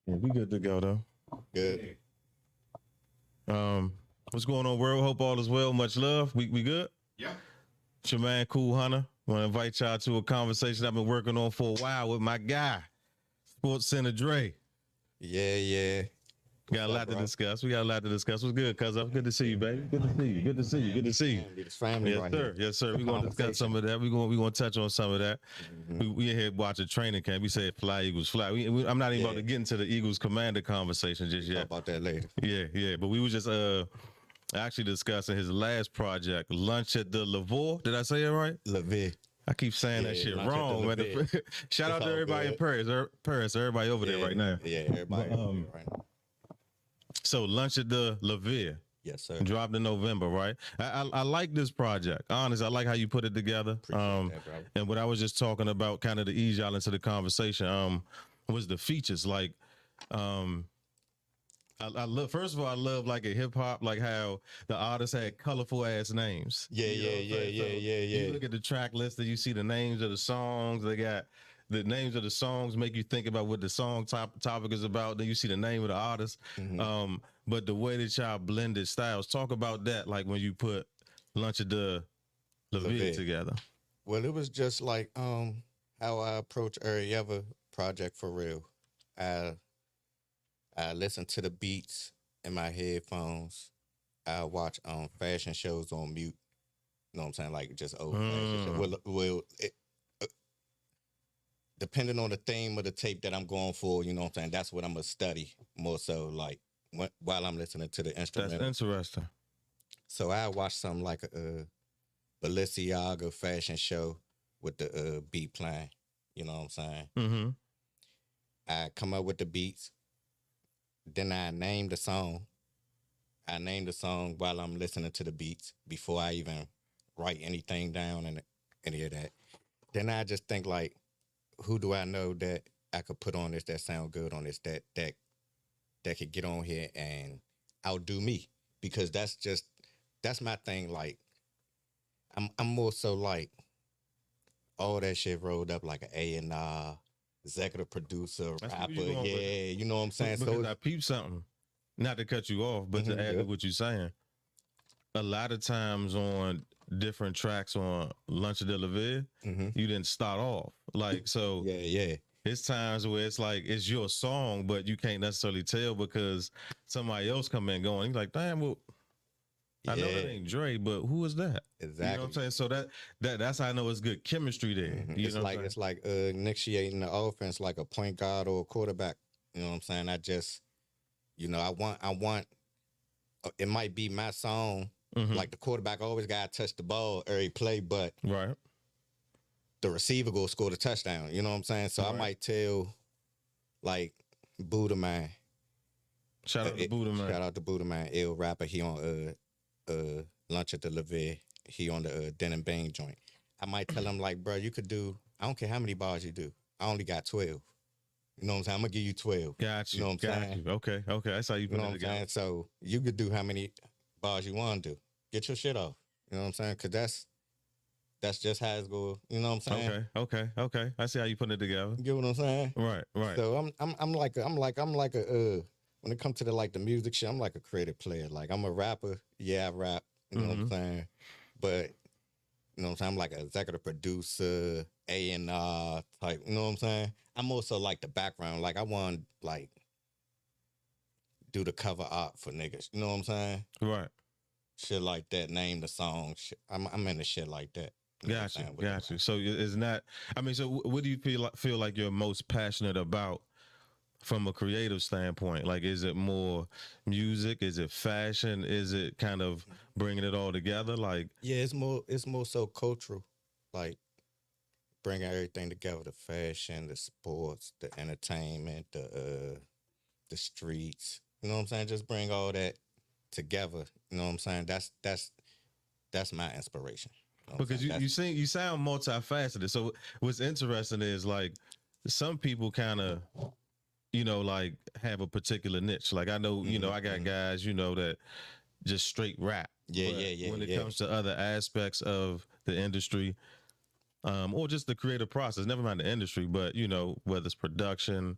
Yeah, we good to go though. Good. What's going on, world? Hope all is well. Much love. We good? Yeah. It's your man, Cool Hunter. Want to invite y'all to a conversation I've been working on for a while with my guy, SportsCenter Dre. Yeah. Got a lot to discuss. We got a lot to discuss. What's good, cuz? Good to see you, baby. Good to see you. Good to see you. Good to see you. It's family Yes, right sir. here. Yes, sir. We're going to discuss some of that. We're going to touch on some of that. We in here watching training camp. We said fly, Eagles, fly. I'm not even about to get into the Eagles commander conversation just yet. Talk about that later. Yeah. But we was just actually discussing his last project, Lunch at the Louvre. Did I say it right? Louvre. I keep saying that shit wrong, man. Shout out to everybody in Paris, everybody over there right now. Yeah, everybody over there right now. So Lunch at the Louvre. Yes, sir. Dropped in November, right? I like this project. Honestly, I like how you put it together. Appreciate that, bro. And what I was just talking about, kind of to ease y'all into the conversation, was the features. Like, I love. First of all, I love like a hip hop, like how the artists had colorful ass names. Yeah. You look at the track list and you see the names of the songs. They got the names of the songs make you think about what the song topic is about. Then you see the name of the artist. But the way that y'all blended styles, talk about that. Like when you put Lunch at the Louvre together. Well, it was just like how I approach every other project for real. I listen to the beats in my headphones. I watch fashion shows on mute. You know what I'm saying? Like just old fashion shows. Well, depending on the theme of the tape that I'm going for, you know what I'm saying? That's what I'm going to study more so like while I'm listening to the instrumental. That's interesting. So I watch something like a Balenciaga fashion show with the beat playing. You know what I'm saying? Mm-hmm. I come up with the beats. Then I name the song. I name the song while I'm listening to the beats before I even write anything down and any of that. Then I just think like, who do I know that I could put on this that sound good on this that could get on here and outdo me? Because that's my thing. Like I'm more so like all that shit rolled up like an A&R, executive producer, rapper. Yeah, you know what I'm saying? Because I peeped something, not to cut you off, but to add to what you're saying. A lot of times on different tracks on Lunch at the Louvre, you didn't start off. Like, so yeah. It's times where it's like, it's your song, but you can't necessarily tell because somebody else come in going, you're like, damn, well, I know that ain't Dre, but who is that? Exactly. You know what I'm saying? So that's how I know it's good chemistry there. It's like initiating the offense like a point guard or a quarterback. You know what I'm saying? I just, I want it might be my song. Like the quarterback always got to touch the ball every play, but right. The receiver go score the touchdown. You know what I'm saying? So I might tell like Buddha Man. Shout out to Buddha Man. Shout out to Buddha Man, ill rapper. He on Lunch at the Louvre. He on the Den and Bang joint. I might tell him like, bro, you could do, I don't care how many bars you do. I only got 12. You know what I'm saying? I'm gonna give you 12. Got you. You know what I'm saying? Okay. That's how you put it together. So you could do how many bars you want to do. Get your shit off. You know what I'm saying? Cause that's just how it's go. You know what I'm saying? Okay. I see how you put it together. You get what I'm saying? Right. So I'm like a when it comes to the music shit, I'm like a creative player. Like I'm a rapper. Yeah, I rap. You know what I'm saying? But you know what I'm saying? I'm like an executive producer, A&R type. You know what I'm saying? I'm also like the background. Like I want like do the cover art for niggas. You know what I'm saying? Right. Shit like that. Name the song. Shit. I'm into shit like that. Got you. So it's not. I mean, so what do you feel like you're most passionate about from a creative standpoint? Like, is it more music? Is it fashion? Is it kind of bringing it all together? Like, yeah, it's more so cultural. Like bringing everything together: the fashion, the sports, the entertainment, the streets. You know what I'm saying? Just bring all that together. You know what I'm saying? That's my inspiration. You know because you sound multifaceted. So what's interesting is like some people kind of, like have a particular niche. Like I know, I got guys, that just straight rap. Yeah. When it comes to other aspects of the industry, or just the creative process, never mind the industry, but whether it's production,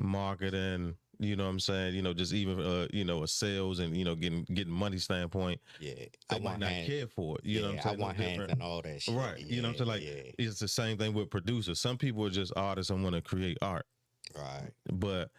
marketing, you know what I'm saying, just even a sales and getting money standpoint, Yeah, they might not care for it. You know what I'm saying? I want hands and all that shit. Right. You know what I'm saying? Like it's the same thing with producers. Some people are just artists and want to create art. Right. But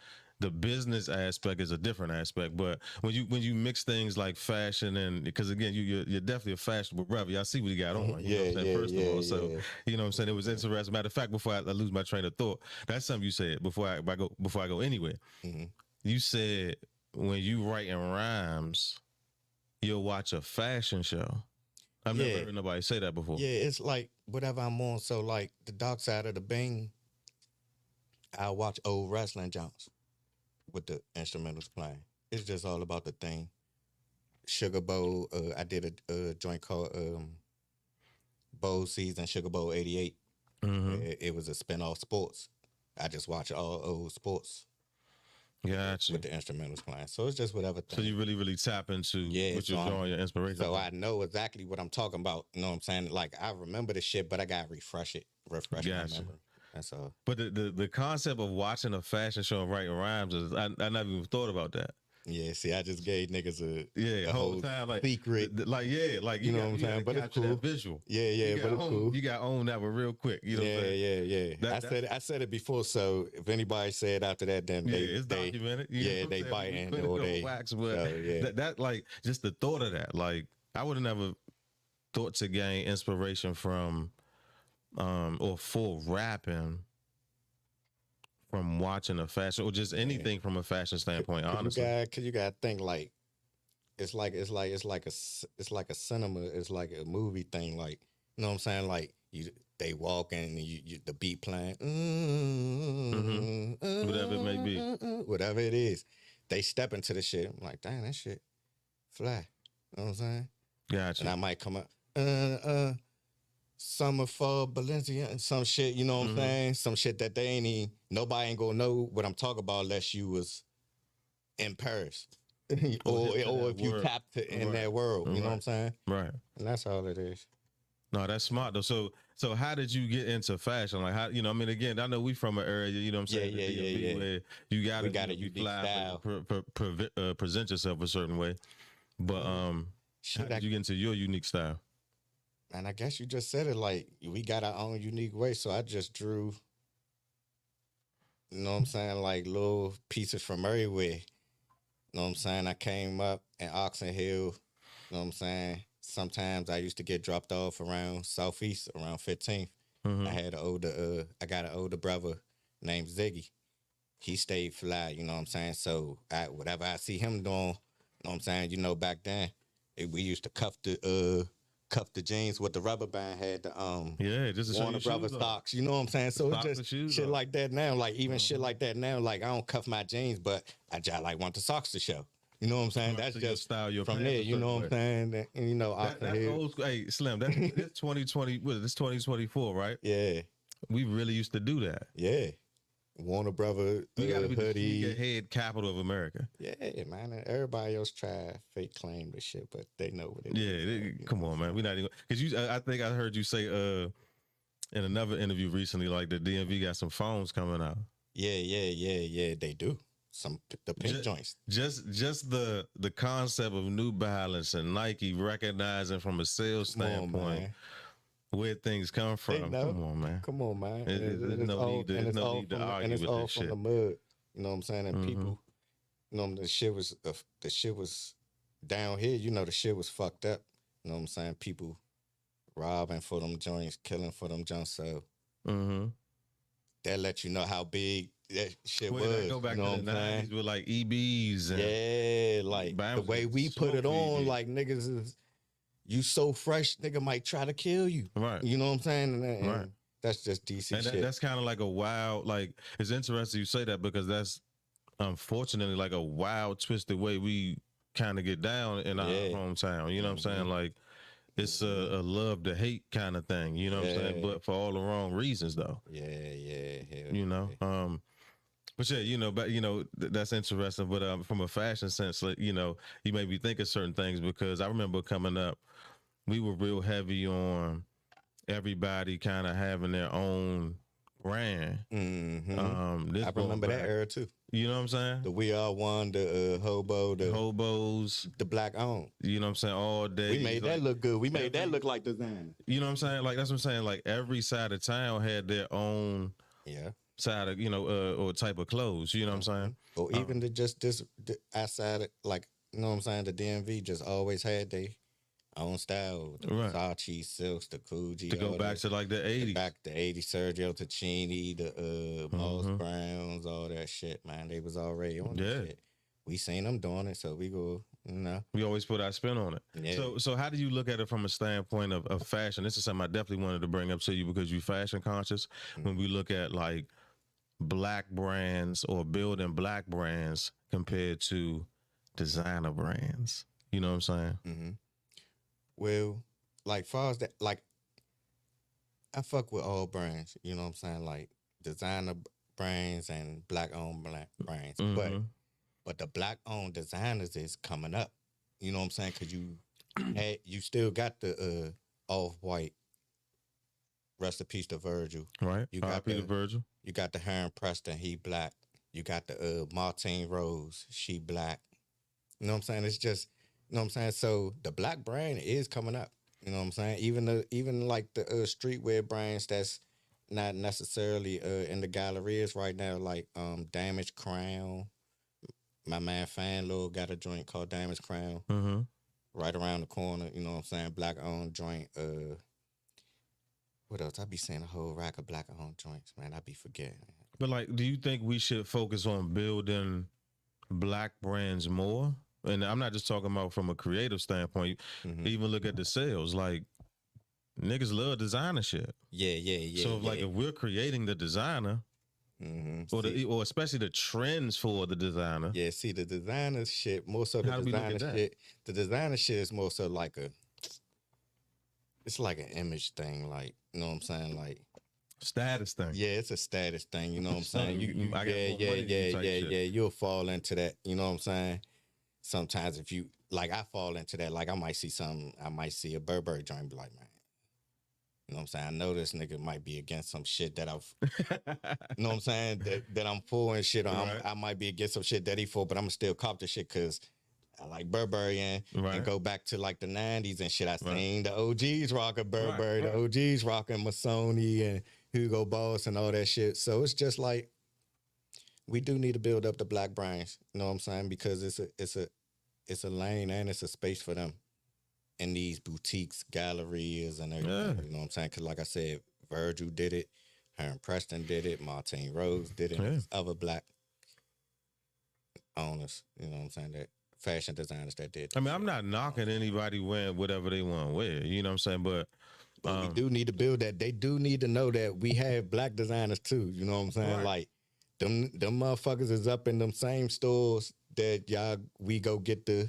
the business aspect is a different aspect. But when you mix things like fashion and because again you're definitely a fashionable brother. I see what you got on. You know what I'm saying? First of all, so you know what I'm saying, it was interesting. Matter of fact, before I lose my train of thought, that's something you said before I go anywhere. Mm-hmm. You said when you writing rhymes, you'll watch a fashion show. I've never heard nobody say that before. Yeah, it's like whatever I'm on. So like the dark side of the Bing, I watch old wrestling jumps with the instrumentals playing. It's just all about the thing. Sugar Bowl, I did a joint called Bowl Season Sugar Bowl '88. Mm-hmm. It was a spin-off sports. I just watch all old sports. Gotcha. With the instrumentals playing. So it's just whatever thing. So you really, really tap into what you're drawing your inspiration. So I know exactly what I'm talking about. You know what I'm saying? Like I remember the shit, but I got to refresh my memory. That's all. But the concept of watching a fashion show and writing rhymes is I never even thought about that. Yeah, see, I just gave niggas a whole time like secret. Like you know what I'm saying? But it's cool. That visual. Yeah, but it's cool. You got to own that one real quick. You know what I'm saying? Yeah. I said it before, so if anybody said after that, then it's documented. They biting or they wax. But that like just the thought of that, like I would have never thought to gain inspiration from or for rapping from watching a fashion or just anything from a fashion standpoint. Honestly, because you gotta think like it's like a cinema. It's like a movie thing. Like you know what I'm saying? Like they walk and the beat playing, whatever it may be, whatever it is. They step into the shit. I'm like, damn, that shit fly. You know what I'm saying? Gotcha. And I might come up, summer for Valencia and some shit, you know what I'm saying? Some shit that nobody ain't gonna know what I'm talking about unless you was in Paris or if you tapped in that world, you know what I'm saying? Right. And that's all it is. No, that's smart though. So how did you get into fashion? Like how, I mean, again, I know we from an area, you know what I'm saying? Yeah. Where you gotta a unique style. Present yourself a certain way. But how did you get into your unique style? And I guess you just said it, like, we got our own unique way. So I just drew, you know what I'm saying, like little pieces from everywhere. You know what I'm saying? I came up in Oxon Hill, you know what I'm saying? Sometimes I used to get dropped off around Southeast, around 15th. Mm-hmm. I got an older brother named Ziggy. He stayed fly, you know what I'm saying? So whatever I see him doing, you know what I'm saying, back then, we used to cuff the jeans with the rubber band had the just Warner Brother stocks, you know what I'm saying? So it's just shit like that now. Like even shit like that now. Like I don't cuff my jeans, but I just like want the socks to show. You know what I'm saying? That's just style your from there. You know what I'm saying? And that's old school. Hey, Slim, that's 2020. What is this? 2024, right? Yeah. We really used to do that. Yeah. Warner Brother we gotta be hoodie. the head capital of America. Yeah, man. And everybody else try fake claim this shit, but they know what it is. Yeah, come on, man. We not even because I think I heard you say in another interview recently, like the DMV got some phones coming out. Yeah. They do. The pink joints. Just the concept of New Balance and Nike recognizing from a sales standpoint where things come from. Come on, man. There's no need to argue with this shit. From the mud. You know what I'm saying? And people, the shit was down here. The shit was fucked up. You know what I'm saying? People robbing for them joints, killing for them joints. So that let you know how big that shit was. Go back to the 90s with like EBs. And like the way we put it on, like niggas is, you so fresh, nigga might try to kill you. Right. You know what I'm saying? And right. That's just DC and shit. That's kind of like a wild, like, it's interesting you say that because that's unfortunately like a wild, twisted way we kind of get down in our hometown. You know what I'm saying? Like, it's a love to hate kind of thing. You know what I'm saying? But for all the wrong reasons, though. But yeah, that's interesting. But from a fashion sense, like, you made me think of certain things because I remember coming up, we were real heavy on everybody kind of having their own brand. I remember that era too. You know what I'm saying? The We Are One, the Hobo, the Hobos, the Black Owned. You know what I'm saying? All day. We made that look good. We made that look like design. You know what I'm saying? Like that's what I'm saying. Like every side of town had their own side of or type of clothes. You know what I'm saying? Or even this outside, like you know what I'm saying. The DMV just always had their own style. The Versace silks, the Coogee. To go back to like the 80s. Back to 80s, Sergio Tacchini, the Moss Browns, all that shit, man. They was already on that shit. We seen them doing it, so we go, We always put our spin on it. Yeah. So how do you look at it from a standpoint of fashion? This is something I definitely wanted to bring up to you because you fashion conscious. When we look at like black brands or building black brands compared to designer brands. You know what I'm saying? Well, like far as that, like I fuck with all brands, you know what I'm saying? Like designer brands and black owned brands. But the black owned designers is coming up. You know what I'm saying? Cause you still got the off-white, rest in peace to Virgil. Right. You got the Virgil. You got the Heron Preston, he black. You got the Martine Rose, she black. You know what I'm saying? It's just, you know what I'm saying? So the black brand is coming up. You know what I'm saying? Even like the streetwear brands that's not necessarily in the gallerias right now, like Damaged Crown. My man Fanlo got a joint called Damaged Crown. Right around the corner, you know what I'm saying? Black owned joint. What else? I be saying a whole rack of black owned joints, man. I be forgetting. But like, do you think we should focus on building black brands more? And I'm not just talking about from a creative standpoint. Even look at the sales. Like, niggas love designer shit. Yeah. So if we're creating the designer, or especially the trends for the designer. Yeah, see the designer shit more so the designer shit. The designer shit is more so like it's like an image thing, like you know what I'm saying, like status thing. Yeah, it's a status thing. You know what I'm saying. You'll fall into that. You know what I'm saying. Sometimes if you like, I fall into that. Like I might see a Burberry joint, be like, man. You know what I'm saying? I know this nigga might be against some shit that I've, you know what I'm saying? That I'm for and shit. Or I might be against some shit that he for, but I'm still cop the shit because I like Burberry and go back to like the 90s and shit. I seen the OGs rocking Burberry, the OGs rocking Missoni and Hugo Boss and all that shit. So it's just like, we do need to build up the black brands. You know what I'm saying? Because it's a lane and it's a space for them. In these boutiques, galleries, and everything. You know what I'm saying? Because like I said, Virgil did it, Heron Preston did it, Martine Rose did it, and other black owners, you know what I'm saying, that fashion designers that did. I mean, I'm not knocking anybody wearing whatever they want to wear, you know what I'm saying? But we do need to build that. They do need to know that we have black designers too, you know what I'm saying? Like, them motherfuckers is up in them same stores that we go get the,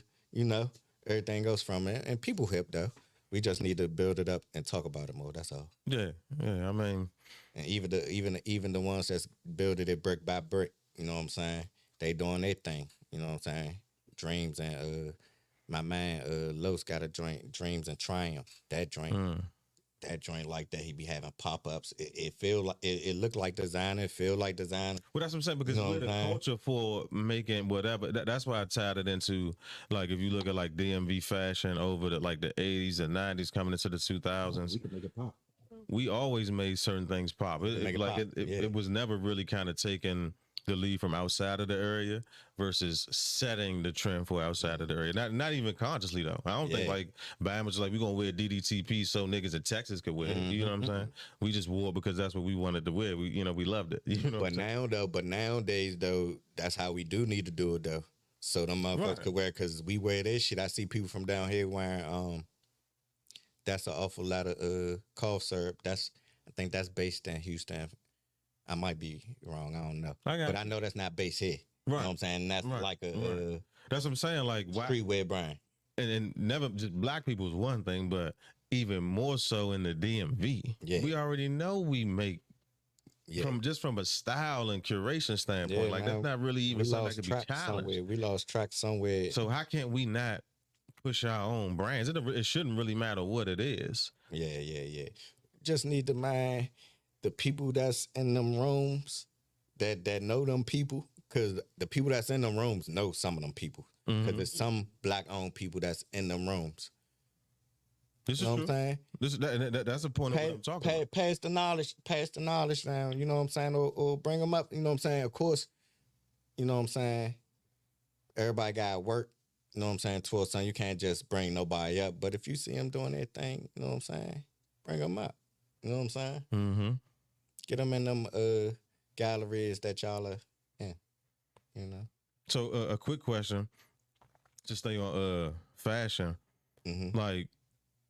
everything goes from it. And people hip though. We just need to build it up and talk about it more. That's all. Yeah. I mean, and even the ones that's building it brick by brick, you know what I'm saying? They doing their thing. You know what I'm saying? Dreams and my man Los got a joint, Dreams and Triumph. That joint. That joint like that, he be having pop-ups. It feel like it look like designer, feel like designer. Well, that's what I'm saying, because we're the culture for making whatever. That's why I tied it into, like, if you look at like DMV fashion over the 80s and 90s coming into the 2000s. We could make it pop. We always made certain things pop. It was never really kind of taking the lead from outside of the area versus setting the trend for outside of the area. Not even consciously though. I don't think like Bam was like, we're gonna wear DDTP so niggas in Texas could wear it. You know what I'm saying? We just wore it because that's what we wanted to wear. We loved it. You know. But nowadays though, that's how we do need to do it though. So them motherfuckers could wear, because we wear this shit. I see people from down here wearing that's an awful lot of cough syrup. I think that's based in Houston. I might be wrong. I don't know. But I know that's not based here. You know what I'm saying? That's like a... That's what I'm saying. Like, streetwear brand. And never just black people is one thing, but even more so in the DMV. Yeah. We already know we make from a style and curation standpoint. Like, that's not really even something that could be challenged. We lost track somewhere. So how can we not push our own brands? It shouldn't really matter what it is. Yeah. Just need to mind... the people that's in them rooms that know them people, because the people that's in them rooms know some of them people. Because there's some Black-owned people that's in them rooms. This You know is what true. I'm saying? That's the point of what I'm talking about. Pass the knowledge down, you know what I'm saying? Or bring them up, you know what I'm saying? Of course, you know what I'm saying? Everybody got to work, you know what I'm saying? Towards something, you can't just bring nobody up. But if you see them doing their thing, you know what I'm saying? Bring them up, you know what I'm saying? Mm-hmm. Get them in them galleries that y'all are in, you know? So a quick question, to stay on fashion. Mm-hmm. Like,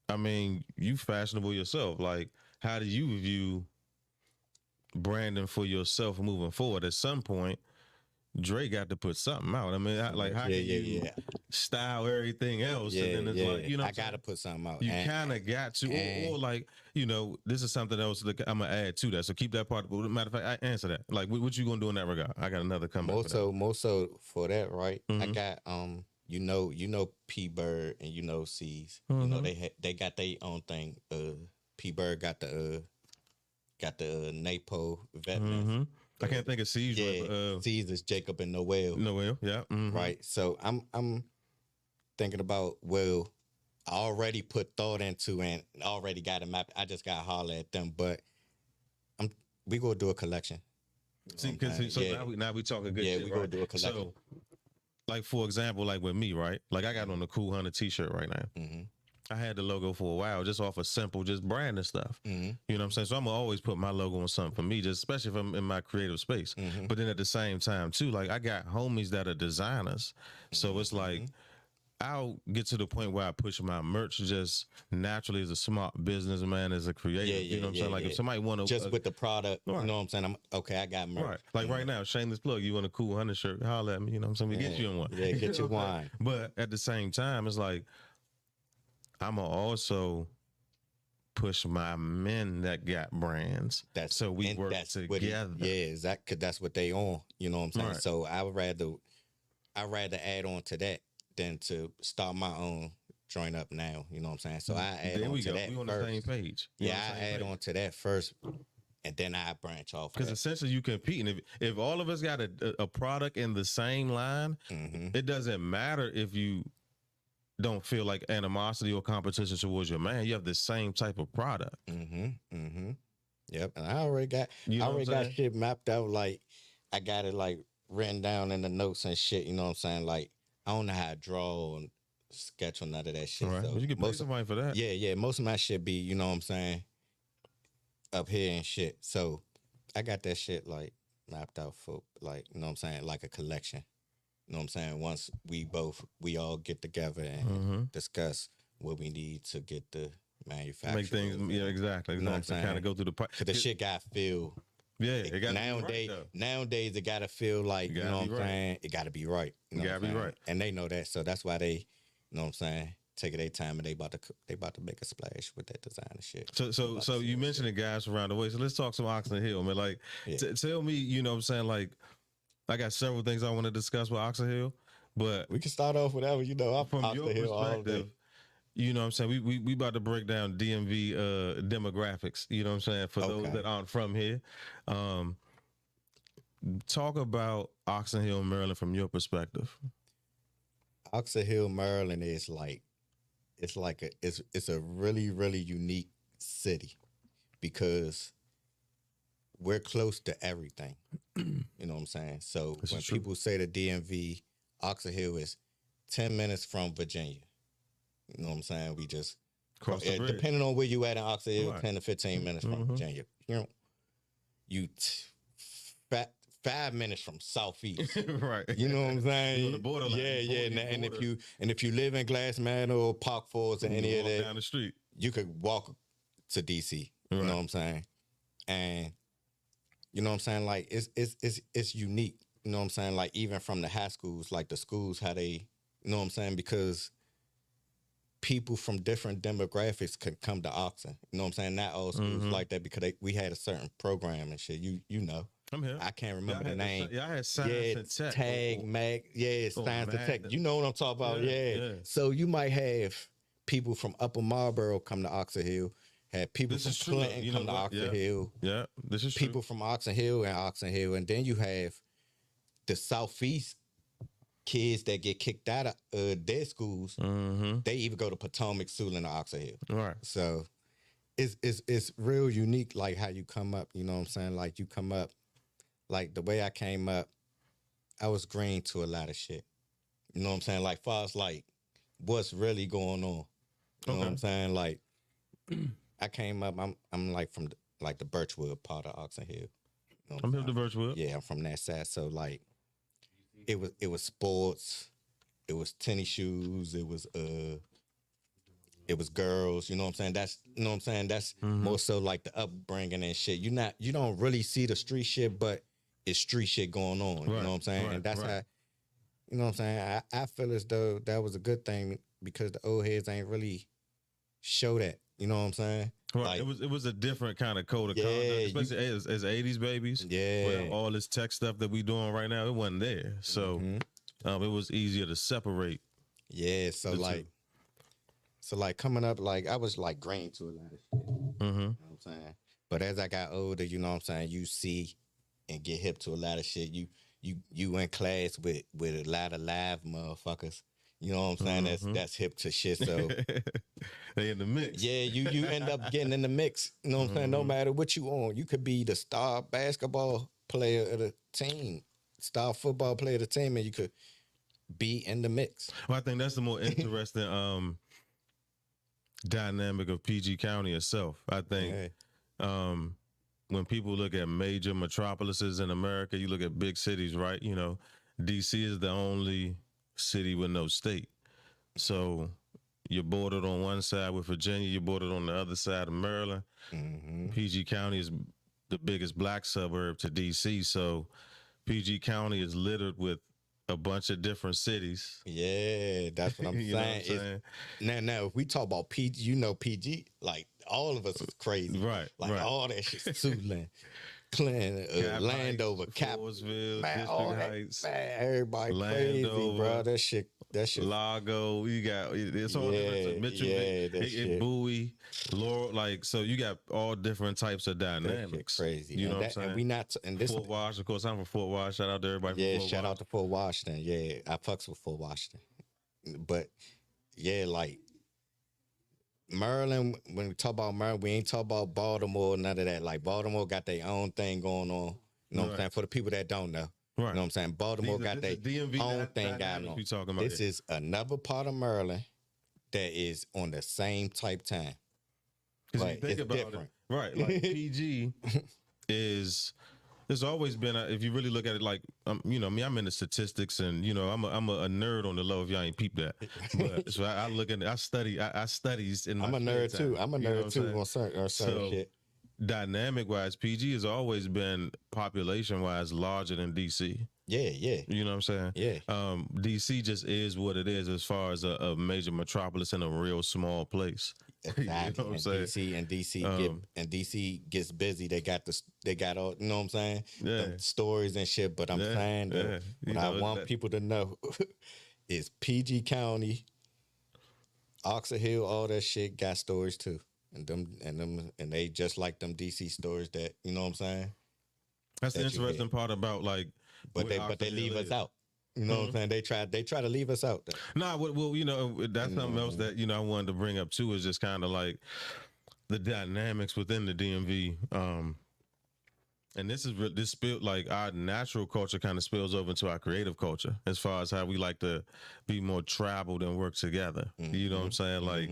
I mean, you fashionable yourself. Like, how do you view branding for yourself moving forward? At some point, Dre got to put something out. I mean, how can you style everything else? Yeah, and then it's like, you know, I got to put something out. You kind of got to, or like, you know, this is something else that I'm gonna add to that. So keep that part. Matter of fact, I answer that. Like, what you gonna do in that regard? I got another comeback. More so for that, right? I got you know P Bird and you know C's. You know they got their own thing. P Bird got the NAPO veterans. I can't think of C's. Yeah, C's is Jacob and Noel. Noel, yeah. Right. So I'm thinking about, well, I already put thought into and already got a map. I just got to holler at them, but we gonna do a collection. See, because now we talking good. Yeah, shit, we gonna do a collection. So, like for example, like with me, right? Like I got on the Cool Hunter T-shirt right now. Mm-hmm. I had the logo for a while, just off of simple, just branding stuff. Mm-hmm. You know what I'm saying? So I'm gonna always put my logo on something for me, just especially if I'm in my creative space. Mm-hmm. But then at the same time, too, like I got homies that are designers, so it's like I'll get to the point where I push my merch just naturally as a smart businessman, as a creative. You know what I'm saying? Like if somebody want to just with the product, right. You know what I'm saying? I got merch. Right. Like right now, shameless plug. You want a Cool Hunter shirt? Holler at me. You know what I'm saying? We get you in one. Yeah, get you one. But at the same time, it's like I'm gonna also push my men that got brands. So we work together. That's what they on. You know what I'm saying? Right. So I rather add on to that than to start my own joint up now. You know what I'm saying? So I add on to that. We on first. the same page. Yeah, I add on to that first, and then I branch off. Because essentially you compete, and if all of us got a product in the same line, it doesn't matter if you don't feel like animosity or competition towards your man. You have the same type of product. Yep. And I already got shit mapped out. Like I got it like written down in the notes and shit. You know what I'm saying? Like I don't know how to draw and sketch or none of that shit. Right. So well, you can pay somebody for that. Yeah. Most of my shit be, you know what I'm saying, up here and shit. So I got that shit like mapped out for like, you know what I'm saying, like a collection. You know what I'm saying? Once we all get together and discuss what we need to get the manufacturer. Make things, exactly. You know what I'm saying? Kind of go through the because the shit got feel. Yeah, it got nowadays it gotta feel like, you know what I'm saying? It gotta be right. You know gotta be right. And they know that, so that's why they, you know what I'm saying, taking their time and they about to make a splash with that design and shit. So you mentioned the guys around the way. So let's talk some Oxon Hill, man. Like tell me, you know what I'm saying, like I got several things I want to discuss with Oxon Hill, but we can start off whatever, you know. I'm from your perspective, you know what I'm saying, we about to break down DMV demographics, you know what I'm saying, for those that aren't from here. Talk about Oxon Hill, Maryland from your perspective. Oxon Hill, Maryland is like it's a really, really unique city because we're close to everything. You know what I'm saying? So when people say the DMV, Oxon Hill is 10 minutes from Virginia. You know what I'm saying? We just cross the bridge. Depending on where you at in Oxon Hill, 10 to 15 minutes from Virginia. You know, 5 minutes from Southeast. Right. You know what I'm saying? You're on the borderline. And if you live in Glass Manor or Park Fords or any of that, down the street, you could walk to DC. You know what I'm saying? And you know what I'm saying? Like it's unique. You know what I'm saying? Like even from the high schools, like the schools, how they, you know what I'm saying? Because people from different demographics could come to Oxon. You know what I'm saying? Not all schools like that because we had a certain program and shit. You know. I'm here. I can't remember the name. I had science and tech. Tag, mag. Yeah, science and tech. You know what I'm talking about. Yeah. Yeah. So you might have people from Upper Marlboro come to Oxon Hill, Had people This from is true, Clinton you come know to what? Oxon Yeah. Hill. Yeah, this is People from Oxon Hill, and then you have the Southeast kids that get kicked out of their schools. true. They even go to Potomac, Siouxland, or Oxon Hill. Right. So it's real unique, like how you come up. You know what I'm saying? Like you come up, like the way I came up, I was green to a lot of shit. You know what I'm saying? Like far as like what's really going on. You know what I'm saying? Like I came up, I'm like from the Birchwood part of Oxon Hill. You know I'm here to Birchwood. Yeah, I'm from that side. So like it was sports, it was tennis shoes, it was girls, you know what I'm saying? That's you know what I'm saying? That's more so like the upbringing and shit. You don't really see the street shit, but it's street shit going on. You know what I'm saying? And that's how you know what I'm saying? I feel as though that was a good thing because the old heads ain't really show that. You know what I'm saying? Right. Like, It was a different kind of code of conduct, especially as 80s babies. Yeah. With all this tech stuff that we doing right now, it wasn't there. So it was easier to separate. Yeah. So like coming up, like I was like green to a lot of shit. You know what I'm saying? But as I got older, you know what I'm saying, you see and get hip to a lot of shit. You in class with a lot of live motherfuckers. You know what I'm saying? That's hip to shit. So they in the mix. Yeah, you end up getting in the mix. You know what I'm saying? No matter what you on, you could be the star basketball player of the team, star football player of the team, and you could be in the mix. Well, I think that's the more interesting dynamic of PG County itself. I think when people look at major metropolises in America, you look at big cities, right? You know, DC is the only city with no state. So you're bordered on one side with Virginia, you're bordered on the other side of Maryland. PG County is the biggest black suburb to DC. So PG County is littered with a bunch of different cities. Yeah, that's what I'm saying. Know what I'm saying? Now, if we talk about PG, you know PG, like all of us is crazy. Right. Like all that shit, Siouxland, Clinton, Landover, Caporsville, District Heights, man, everybody crazy, bro. That shit. Lago, you got it's all different. Mitchell, Bowie, Laurel, like so. You got all different types of dynamics. Crazy, you know what I'm saying? And we not and this Fort Wash, of course. I'm from Fort Wash. Shout out to everybody. Yeah, from Fort shout Wash. out to Fort Washington. Yeah, I fucks with Fort Washington, but yeah, like Maryland. When we talk about Maryland, we ain't talk about Baltimore. None of that. Like Baltimore got their own thing going on. You know what I'm saying? For the people that don't know. Right. You know what I'm saying? Baltimore got their own thing going on. This is another part of Maryland that is on the same type time. But it's different. Right. Like PG is, there's always been, if you really look at it like, you know, me, I'm into statistics and, you know, I'm a nerd on the low if y'all ain't peeped that. But so I look at, I studies in my I'm a nerd too. I'm a nerd too on certain shit. Dynamic wise, PG has always been population wise larger than DC. Yeah. You know what I'm saying? Yeah. DC just is what it is as far as a major metropolis in a real small place. Exactly. You know what I'm saying? DC gets busy. They got all, you know what I'm saying? Yeah. Stories and shit. But I'm saying that what I want people to know is PG County, Oxon Hill, all that shit got stories too. And they just like them DC stories that, you know what I'm saying? That's the interesting part about like, but they leave us out. You know what I'm saying? They try to leave us out. Nah, well, you know, that's something else that, you know, I wanted to bring up too, is just kind of like the dynamics within the DMV. And this spill, like our natural culture kind of spills over into our creative culture as far as how we like to be more traveled and work together. You know what I'm saying? Like,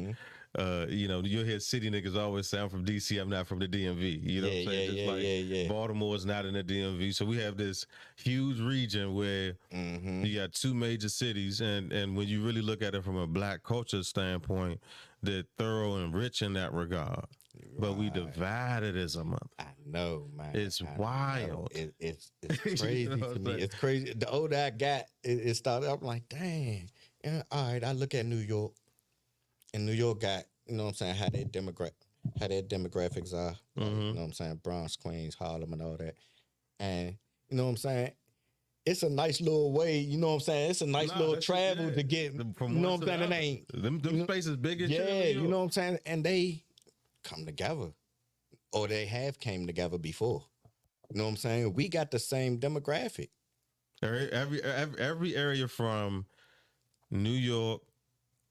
you know, you'll hear city niggas always say, I'm from DC, I'm not from the DMV. You know what I'm saying? Just like Baltimore's not in the DMV. So we have this huge region where you got two major cities. And when you really look at it from a black culture standpoint, they're thorough and rich in that regard. But we divided as a mother. I know, man. It's wild. It's crazy to me. It's crazy. The older I got, it started up like, dang. Yeah, all right, I look at New York. And New York got, you know what I'm saying, how their demographics are. You know what I'm saying? Bronx, Queens, Harlem, and all that. And, you know what I'm saying? It's a nice little way, you know what I'm saying? It's a nice little travel to get, from you know what I'm saying? It ain't. Them spaces bigger. Yeah, you know what I'm saying? And they come together, or they have came together before. You know what I'm saying? We got the same demographic. Every area from New York,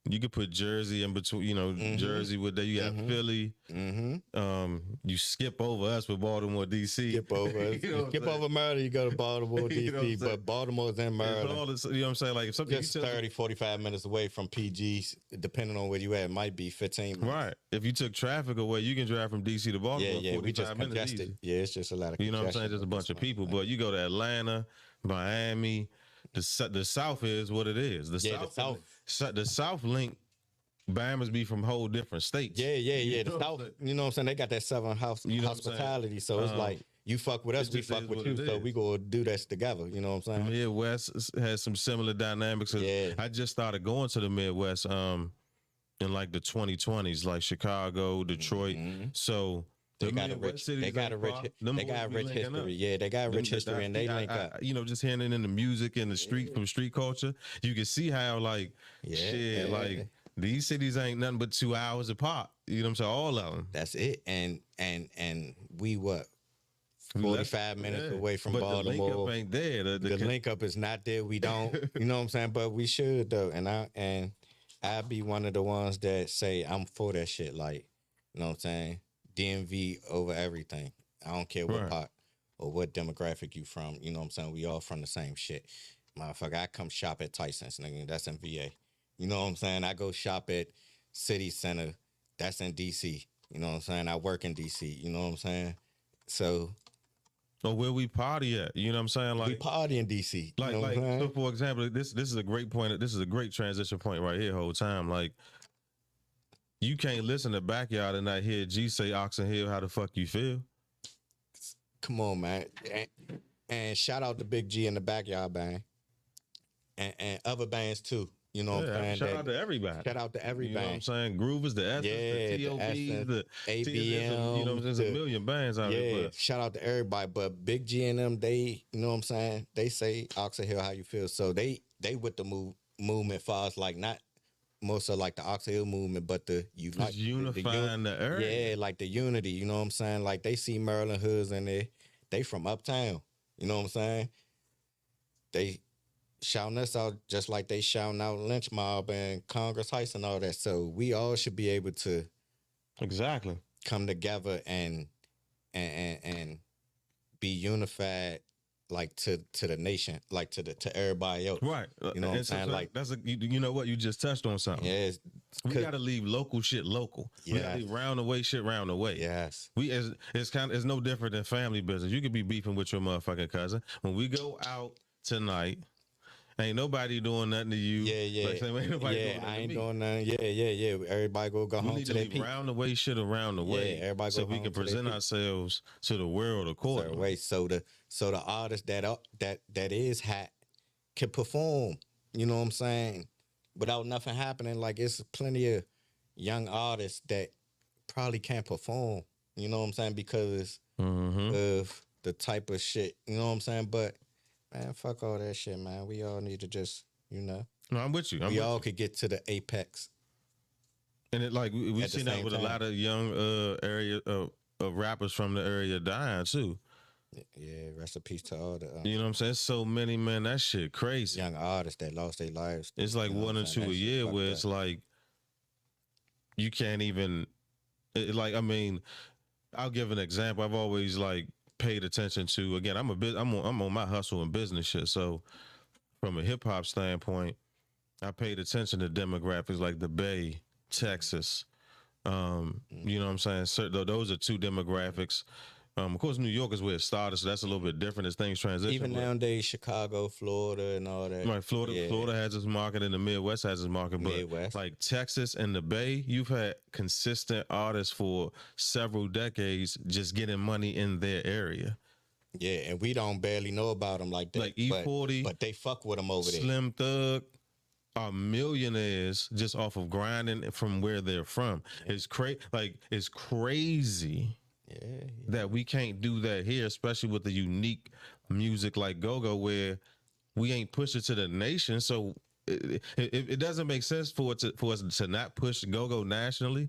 you could put Jersey in between, Jersey with that. You got Philly. You skip over us with Baltimore, DC. Skip over us. Skip over Maryland, you go to Baltimore, DC. But Baltimore's in Maryland. All this, you know what I'm saying? Like if something just 30, 45 minutes away from PGs, depending on where you at, it might be 15 minutes. Right. If you took traffic away, you can drive from DC to Baltimore. Yeah, we just congested. Yeah, it's just a lot of You know what I'm saying? Just a bunch of people. But you go to Atlanta, Miami, the South is what it is. The South link Bama's be from whole different states. Yeah. The South, you know what I'm saying? They got that Southern hospitality. So it's like, you fuck with us, we fuck with you. So we go do this together. You know what I'm saying? Midwest has some similar dynamics. Yeah. I just started going to the Midwest in like the 2020s, like Chicago, Detroit. So they got a rich history. Yeah, they got rich history, and they link up. Just hearing in the music and the street from street culture, you can see how like these cities ain't nothing but 2 hours apart. You know what I'm saying? All of them. That's it. And we 45 minutes away from Baltimore. The link up ain't there. The link up is not there. We don't. You know what I'm saying? But we should though. And I'd be one of the ones that say I'm for that shit. Like, you know what I'm saying? DMV over everything. I don't care what part or what demographic you from. You know what I'm saying? We all from the same shit. Motherfucker, I come shop at Tyson's, nigga. That's in VA. You know what I'm saying? I go shop at City Center. That's in DC. You know what I'm saying? I work in DC. You know what I'm saying? So. Or where we party at? You know what I'm saying? Like we party in DC. Like, so for example, this is a great point. This is a great transition point right here. Whole time, like. You can't listen to Backyard and not hear G say Oxon Hill, how the fuck you feel? Come on, man. And shout out to Big G in the Backyard band. And other bands too. You know what I'm saying? Shout out to everybody. Shout out to every band. band. You know what I'm saying? Groovers, the Essence, the TOBs, the ABM. There's a million bands out there. Yeah, shout out to everybody. But Big G and them, they, you know what I'm saying? They say Oxon Hill, how you feel. So they with the movement far as like not more so like the Oxon Hill movement, but unifying the area. Yeah, like the unity, you know what I'm saying? Like they see Maryland hoods and they from uptown, you know what I'm saying? They shouting us out just like they shouting out Lynch Mob and Congress Heights and all that. So we all should be able to come together and be unified, like to the nation, like to everybody else. Right. You know what I'm saying? Like that's you know what, you just touched on something. Yeah. We gotta leave local shit local. Yes. We gotta leave round the way shit round the way. Yes. It's no different than family business. You could be beefing with your motherfucking cousin. When we go out tonight, ain't nobody doing nothing to you. Yeah. Like, ain't nobody I ain't doing nothing. Yeah. Everybody go home to their people. Round the way shit around the way. Yeah, everybody so we can present ourselves to the world accordingly. So the artist that is hot can perform. You know what I'm saying? Without nothing happening. Like it's plenty of young artists that probably can't perform. You know what I'm saying? Because of the type of shit. You know what I'm saying? But man, fuck all that shit, man. We all need to just, No, I'm with you. We all could get to the apex. And it like we seen that with a lot of young area of rappers from the area dying too. Yeah, rest in peace to all the. You know what I'm saying? So many, man. That shit crazy. Young artists that lost their lives. It's like 1 or 2 a year where it's like you can't even. I mean, I'll give an example. I've always like paid attention to. Again, I'm on my hustle and business shit. So from a hip hop standpoint, I paid attention to demographics like the Bay, Texas. You know what I'm saying? So those are two demographics. Of course, New York is where it started, so that's a little bit different as things transition. Even nowadays, Chicago, Florida, and all that. Right, Florida has its market, and the Midwest has its market. But Midwest. Like Texas and the Bay, you've had consistent artists for several decades just getting money in their area. Yeah, and we don't barely know about them like that. Like E40, but they fuck with them over there. Slim Thug are millionaires just off of grinding from where they're from. Yeah. It's crazy. Yeah. That we can't do that here, especially with the unique music like go-go, where we ain't push it to the nation. So it doesn't make sense for us to not push go-go nationally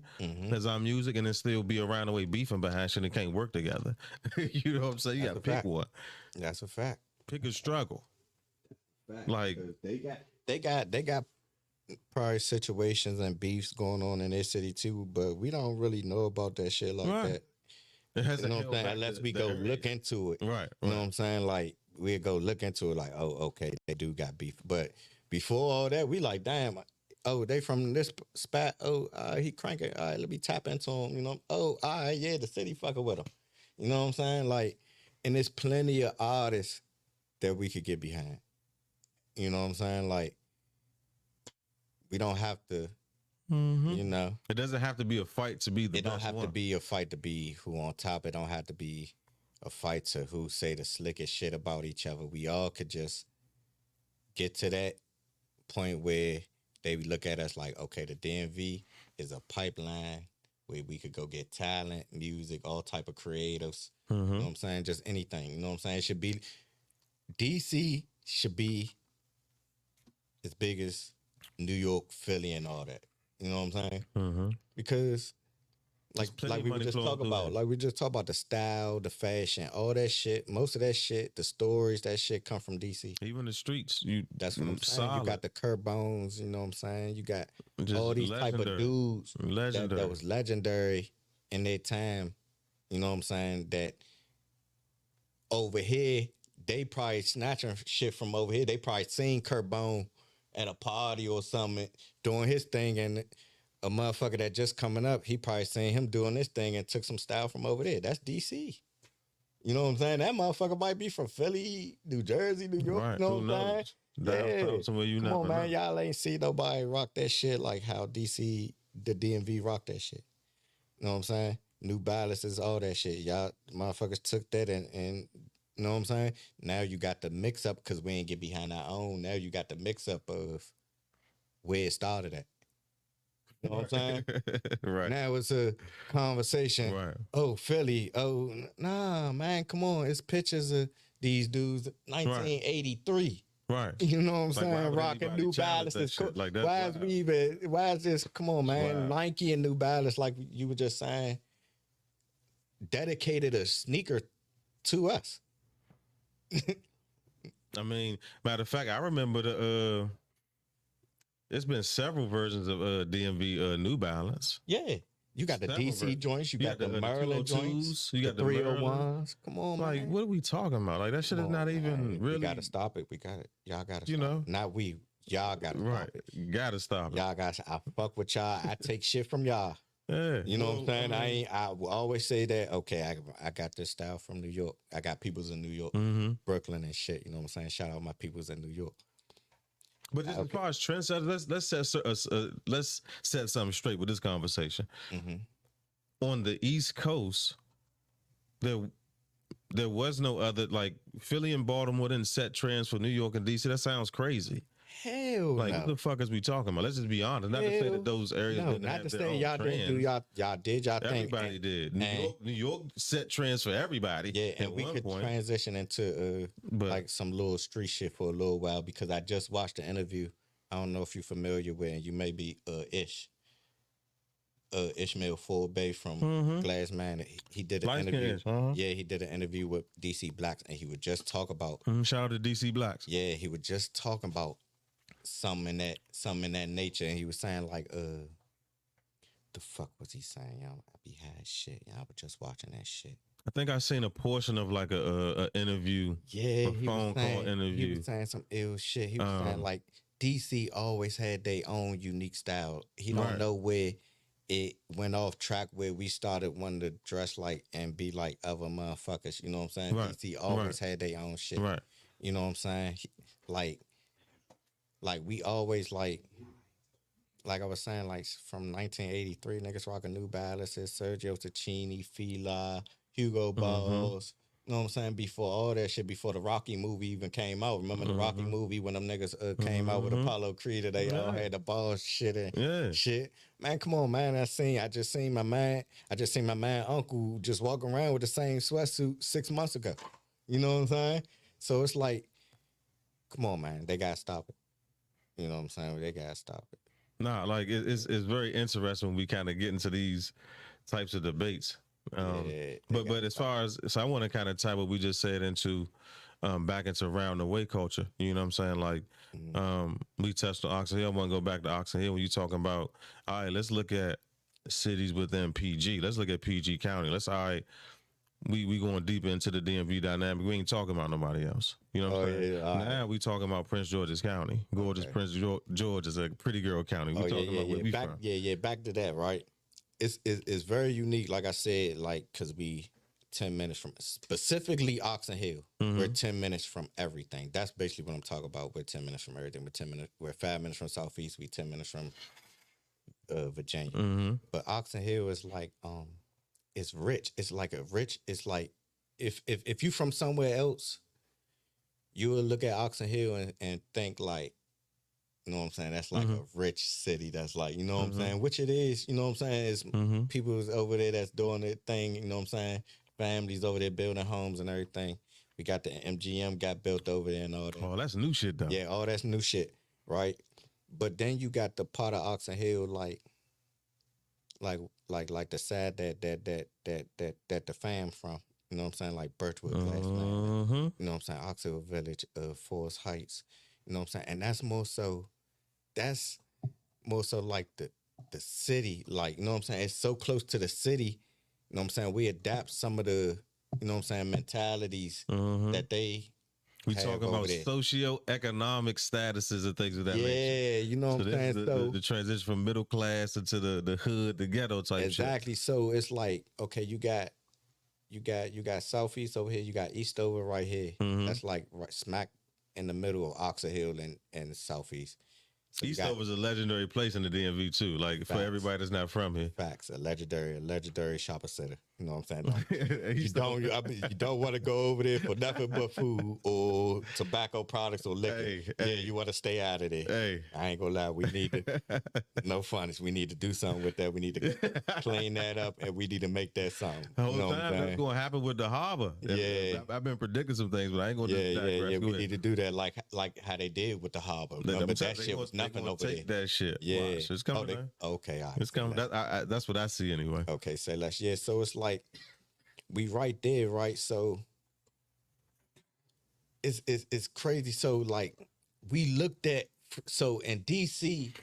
as our music and then still be around the way beefing behind shit and can't work together. You know what I'm saying? You got to pick one. That's a fact. Pick a struggle. Fact. Like they got probably situations and beefs going on in their city too, but we don't really know about that shit like that. It has, you know what I'm saying? Unless we go look into it. Right. You know what I'm saying? Like, we'll go look into it like, oh, okay, they do got beef. But before all that, we like, damn, oh, they from this spot. Oh, he cranking. All right, let me tap into him, you know? Oh, all right, yeah, the city fucking with him. You know what I'm saying? Like, and there's plenty of artists that we could get behind. You know what I'm saying? Like, we don't have to, you know. It doesn't have to be a fight to be the best one. It don't have to be a fight to be who on top. It don't have to be a fight to who say the slickest shit about each other. We all could just get to that point where they look at us like, okay, the DMV is a pipeline where we could go get talent, music, all type of creatives. You know what I'm saying? Just anything. You know what I'm saying? It should be, DC should be as big as New York, Philly, and all that. You know what I'm saying? Because like we were just talking about, like we just talk about the style, the fashion, all that shit. Most of that shit, the stories, that shit come from DC. Even the streets, that's what I'm saying. Solid. You got the curb bones, you know what I'm saying? You got just all these type of dudes that was legendary in their time. You know what I'm saying? That over here, they probably snatching shit from over here. They probably seen Kurt Bone at a party or something doing his thing, and a motherfucker that just coming up, he probably seen him doing this thing and took some style from over there. That's DC. You know what I'm saying? That motherfucker might be from Philly, New Jersey, New York. Right. You know what I'm saying? Yeah. Somewhere you Come on, man. Y'all ain't see nobody rock that shit like how DC, the DMV rock that shit. You know what I'm saying? New Balances, all that shit. Y'all motherfuckers took that and you know what I'm saying? Now you got the mix up because we ain't get behind our own. Now you got the mix up of where it started at. You know what I'm saying? Right. Now it's a conversation. Right. Oh, Philly. Oh, nah, man, come on. It's pictures of these dudes, 1983. Right. You know what I'm saying? Rocking New Balances. Like why is this? Come on, man. Nike and New Balance, like you were just saying, dedicated a sneaker to us. I mean, matter of fact, I remember there's been several versions of DMV New Balance. Yeah. You got the DC joints, you got the Maryland joints, you got the 301s. Come on, man. Like, what are we talking about? Like, that shit is not even really. We got to stop it. We got it. Y'all got to stop it. You know? Not we. Y'all got to stop it. Got to stop it. Y'all got to. I fuck with y'all. I take shit from y'all. Yeah. You know what I'm saying? I will always say that, okay, I got this style from New York. I got peoples in New York, Brooklyn and shit. You know what I'm saying? Shout out my peoples in New York. But just as far as trendsetters, let's set something straight with this conversation. On the East Coast, there was no other, like, Philly and Baltimore didn't set trends for New York and DC. That sounds crazy. Hell like, no. What the fuck is we talking about? Let's just be honest. Not to say that those areas didn't have their own y'all trends. didn't do y'all did y'all thing. Everybody did. New York set trends for everybody. Yeah, and we could transition into like some little street shit for a little while because I just watched the interview. I don't know if you're familiar with, and you may be Ishmael Forbay from Glass Man. He did an interview. Yeah, he did an interview with DC Blacks, and he would just talk about. Shout out to DC Blacks. Yeah, he would just talk about something in that nature, and he was saying like, the fuck was he saying? Y'all, I be high as shit. Y'all were just watching that shit. I think I seen a portion of like a interview. Yeah, a phone call interview. He was saying some ill shit. He was saying like DC always had their own unique style. He don't know where it went off track where we started wanting to dress like and be like other motherfuckers. You know what I'm saying? Right. DC always had their own shit. Right. You know what I'm saying? Like we always like I was saying, like from 1983, niggas rocking New Balances, Sergio Tacchini, Fila, Hugo Boss. You know what I'm saying? Before all that shit, before the Rocky movie even came out. Remember the Rocky movie when them niggas came out with Apollo Creed? They all had the balls shit and shit. Man, come on, man. I just seen my man uncle just walking around with the same sweatsuit 6 months ago. You know what I'm saying? So it's like, come on, man. They gotta stop it. You know what I'm saying? They gotta stop it. Nah, like it's very interesting when we kind of get into these types of debates. But as far as I want to kind of tie what we just said into back into around the way culture. You know what I'm saying? Like we touched on Oxon Hill. I want to go back to Oxon Hill when you talking about. All right, let's look at cities within PG. Let's look at PG County. All right. We going deep into the DMV dynamic. We ain't talking about nobody else. You know what I'm saying? Yeah, now we talking about Prince George's County. Gorgeous Prince George is a pretty girl county. We talking about where we from. Back to that, right? It's very unique. Like I said, like because we 10 minutes from specifically Oxon Hill. We're 10 minutes from everything. That's basically what I'm talking about. We're 10 minutes from everything. We're 5 minutes from Southeast. We 10 minutes from Virginia. But Oxon Hill is like it's rich. It's like it's like if you from somewhere else, you will look at Oxon Hill and think like, you know what I'm saying? That's like a rich city. That's like, you know what I'm saying? Which it is, you know what I'm saying? It's people over there that's doing their thing, you know what I'm saying? Families over there building homes and everything. We got the MGM got built over there and all that. Oh, that's new shit though. Yeah, all that's new shit, right? But then you got the part of Oxon Hill like the side that the fam from, you know what I'm saying, like Birchwood, you know what I'm saying, Oxon Hill Village, Forest Heights, you know what I'm saying, and that's more so like the city, like, you know what I'm saying, it's so close to the city, you know what I'm saying, we adapt some of the, you know what I'm saying, mentalities that they. We talking about socioeconomic statuses and things of that nature. Yeah, you know what I'm saying? The transition from middle class into the hood, the ghetto type shit. Exactly. So it's like, okay, you got Southeast over here, you got Eastover right here. That's like right smack in the middle of Oxon Hill and Southeast. So Eastover's a legendary place in the DMV too. Like facts. For everybody that's not from here. Facts. A legendary shopping center. You know what I'm saying? You don't want to go over there for nothing but food or tobacco products or liquor. You want to stay out of there. Hey. I ain't gonna lie. We need to no funnies. We need to do something with that. We need to clean that up and we need to make that something. The whole time that's gonna happen with the harbor. Yeah. I've been predicting some things, but I ain't gonna digress. We need to do that like how they did with the harbor. Remember that shit was nothing over there. That shit. Yeah. Watch. It's coming. Okay, all right. It's coming. That's what I see anyway. Okay, say less. Yeah, so it's like we right there, right? So it's crazy. So like we looked at in DC,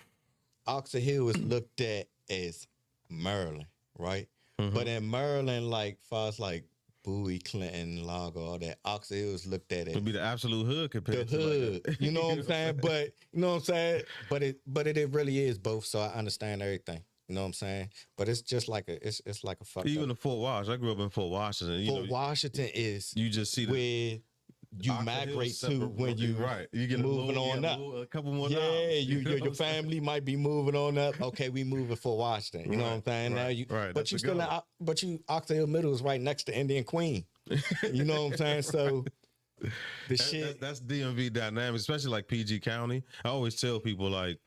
Oxon Hill is looked at as Maryland, right? But in Maryland, like far as like Bowie, Clinton, Largo, all that, Oxon Hill is looked at as to be the absolute hood compared to the hood. Like you know what I'm saying? But you know what I'm saying? But it really is both. So I understand everything. You know what I'm saying? But it's just like it's like a fuck. Even the Fort Washington. I grew up in Fort Washington. Washington is you just see where you migrate to when you get moving on up. A couple more. Yeah, your family might be moving on up. Okay, we moving for Washington. You know what I'm saying? Now but you still Oxon Hill Middle is right next to Indian Queen. You know what I'm saying? So that's DMV dynamic, especially like PG County. I always tell people like.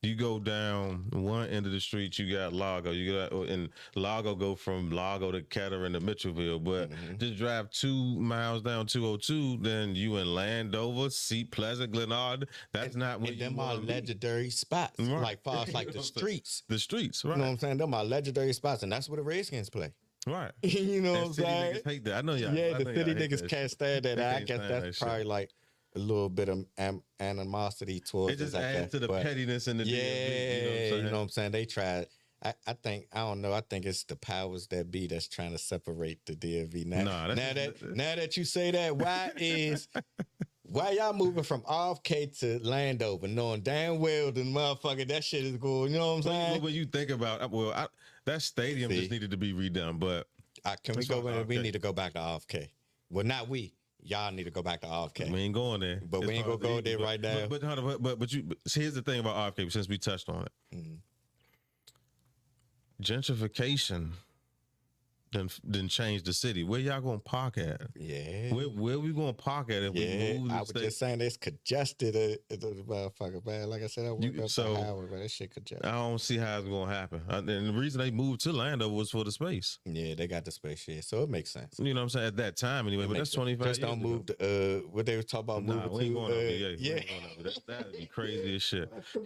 You go down one end of the street, you got Largo. And Largo go from Largo to Kettering to Mitchellville. But just drive 2 miles down 202, then you in Landover, Seat Pleasant, Glenard. That's not what you them are legendary spots. Right. Like far as like the streets. The streets, right. You know what I'm saying? Them are legendary spots, and that's where the Redskins play. Right. You know what I'm saying? Niggas hate that. I know y'all. Yeah, the city niggas can't stand that. I guess that's probably like a little bit of animosity towards it. Just adds to the pettiness in the DMV, you know what I'm saying? They tried. I think I don't know. I think it's the powers that be that's trying to separate the DMV. Now that you say that, why y'all moving from RFK to Landover, knowing damn well the motherfucker that shit is going. You know what I'm saying? When you think about that stadium just needed to be redone, but can we go? We need to go back to RFK. Well, not we. Y'all need to go back to RFK. We ain't going there. But we ain't gonna go there right now. But here's the thing about RFK, since we touched on it. Gentrification then change the city. Where y'all gonna park at? Yeah. Where we gonna park at if we move? I was just saying it's congested. The motherfucker, man. Like I said, I work up the highway, but that shit congested. I don't see how it's gonna happen. And the reason they moved to Landover was for the space. Yeah, they got the space. Yeah, so it makes sense. You know what I'm saying? At that time, anyway. But that's 25 Just years don't ago. move the what they were talking about moving we ain't to. going over yeah. That'd be crazy as shit. Can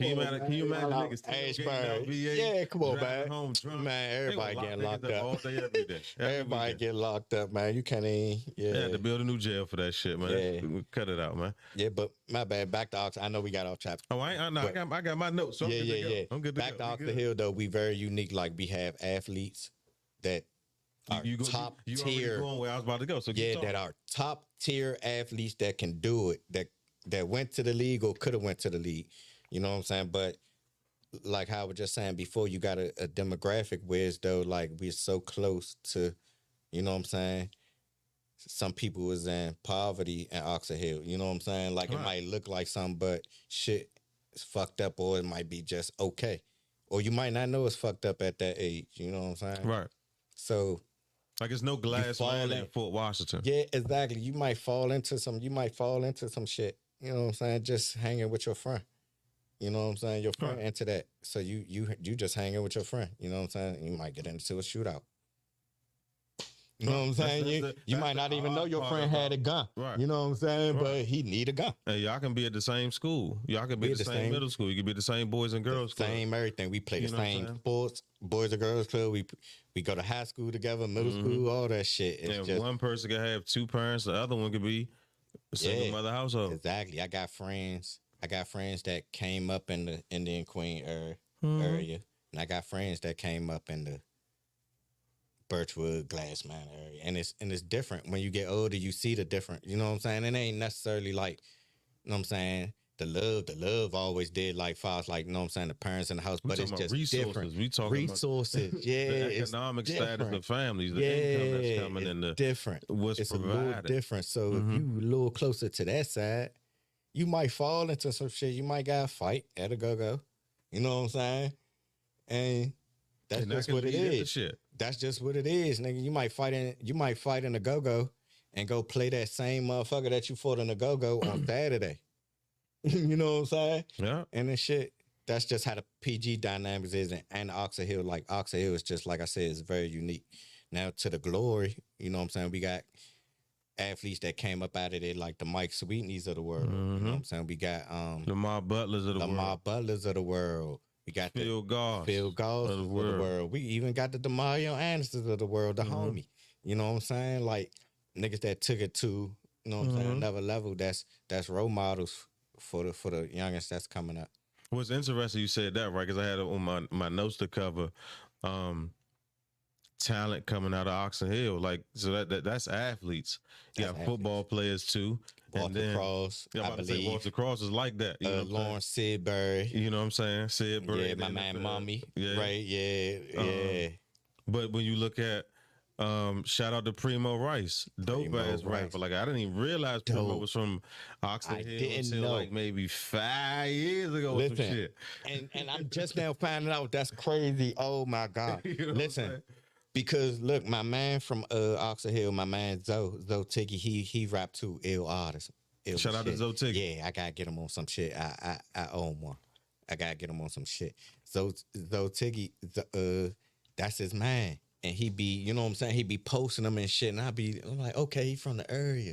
you imagine niggas Ashburn? Yeah, come on, man. Home drunk. Man, everybody getting locked up all day, every day. Everybody get locked up, man. You can't even. Yeah, they had to build a new jail for that shit, man. Yeah. Cut it out, man. Yeah, but my bad. Back to Oxon. I know we got off topic. Oh, I got my notes. So I'm good to Back to Oxon Hill though, we very unique. Like we have athletes that are top tier. Going where I was about to go. So that are top tier athletes that can do it. That went to the league or could have went to the league. You know what I'm saying? But like how I was just saying before, you got a demographic where it's though like we're so close to, you know what I'm saying? Some people was in poverty in Oxon Hill. You know what I'm saying? Like it might look like something, but shit is fucked up, or it might be just okay. Or you might not know it's fucked up at that age. You know what I'm saying? Right. So like it's no glass man in Fort Washington. Yeah, exactly. You might fall into some shit. You know what I'm saying? Just hanging with your friend. You know what I'm saying? Your friend into that. So you just hanging with your friend. You know what I'm saying? You might get into a shootout. You know what I'm saying? You might not even know your friend had a gun. Right. You know what I'm saying? Right. But he need a gun. Hey, y'all can be at the same school. Y'all can be at the same middle school. You can be at the same boys and girls club. Same everything. We play the same sports, boys and girls club. We go to high school together, middle school, all that shit. It's just, one person can have two parents. The other one could be a single mother household. Exactly. I got friends that came up in the Indian Queen area. And I got friends that came up in the Birchwood, Glass Mountain area. And it's different. When you get older, you see the different. You know what I'm saying? It ain't necessarily like, you know what I'm saying? The love always did like files, like, you know what I'm saying, the parents in the house, but it's just resources. Different. We talking resources. About yeah, the economic status of families, the income that's coming in the different. What's it's provided. A little different. So if you a little closer to that side, you might fall into some shit. You might got a fight at a go-go. You know what I'm saying? And that's just what it is. That's just what it is, nigga. You might fight in a go-go and go play that same motherfucker that you fought in a go-go on Saturday. You know what I'm saying? Yeah. And then shit, that's just how the PG dynamics is. And Oxon Hill, like Oxon Hill is just, like I said, is very unique. Now to the glory, you know what I'm saying? We got athletes that came up out of there like the Mike Sweetneys of the world. You know what I'm saying? We got Lamar Butlers of the world. Lamar Butlers of the world. We got Phil Goss of the world. We even got the DeMario Andersons of the world, the homie. You know what I'm saying? Like niggas that took it to, you know what I'm saying, another level. That's role models for the youngest that's coming up. What's interesting you said that, right? Because I had on my notes to cover talent coming out of Oxon Hill. Like, so that's athletes. You got football players too. Walter Cross, I believe. Walter Cross is like that. You know Lawrence Sidbury. You know what I'm saying? Sidbury. Yeah, my man Mommy. Yeah. Right, yeah. But when you look at shout out to Primo Rice, dope ass rapper. Like I didn't even realize Primo was from Oxon Hill until like maybe 5 years ago. Listen, or some shit. And I'm just now finding out that's crazy. Oh my God! You know listen, because look, my man from Oxon Hill, my man Zoe Tiggy, he rapped too. Ill artist. Shout out to Zoe Tiggy. Yeah, I gotta get him on some shit. I own one. I gotta get him on some shit. Zoe Tiggy, that's his man. And he be, you know what I'm saying? He be posting them and shit. And I'm like, okay, he from the area.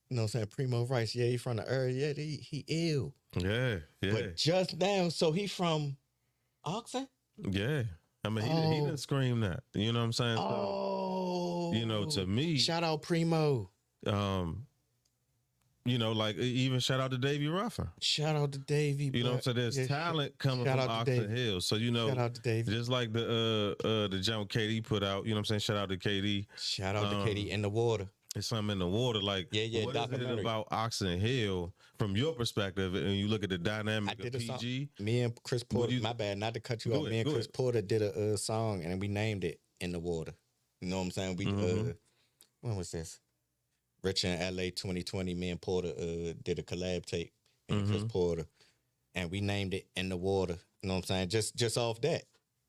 You know what I'm saying? Primo Rice, yeah, he from the area. Yeah, he ill. Yeah. But just now, so he from Oxon? Yeah. I mean, he didn't scream that. You know what I'm saying? So, you know, to me. Shout out Primo. You know, like even shout out to Davey Ruffin. Shout out to Davey. You know what I'm saying? There's talent coming from Oxon Hill. So, you know, shout out to Davey. Just like the jump KD put out, you know what I'm saying? Shout out to KD. Shout out to KD in the water. It's something in the water. Like, what is it about Oxon Hill from your perspective? And you look at the dynamic of PG. Me and Chris Porter, my bad, not to cut you off. Me and Chris Porter did a song and we named it In the Water. You know what I'm saying? We when was this? Rich in LA 2020, me and Porter did a collab tape, and Chris Porter, and we named it In the Water. You know what I'm saying? Just off that.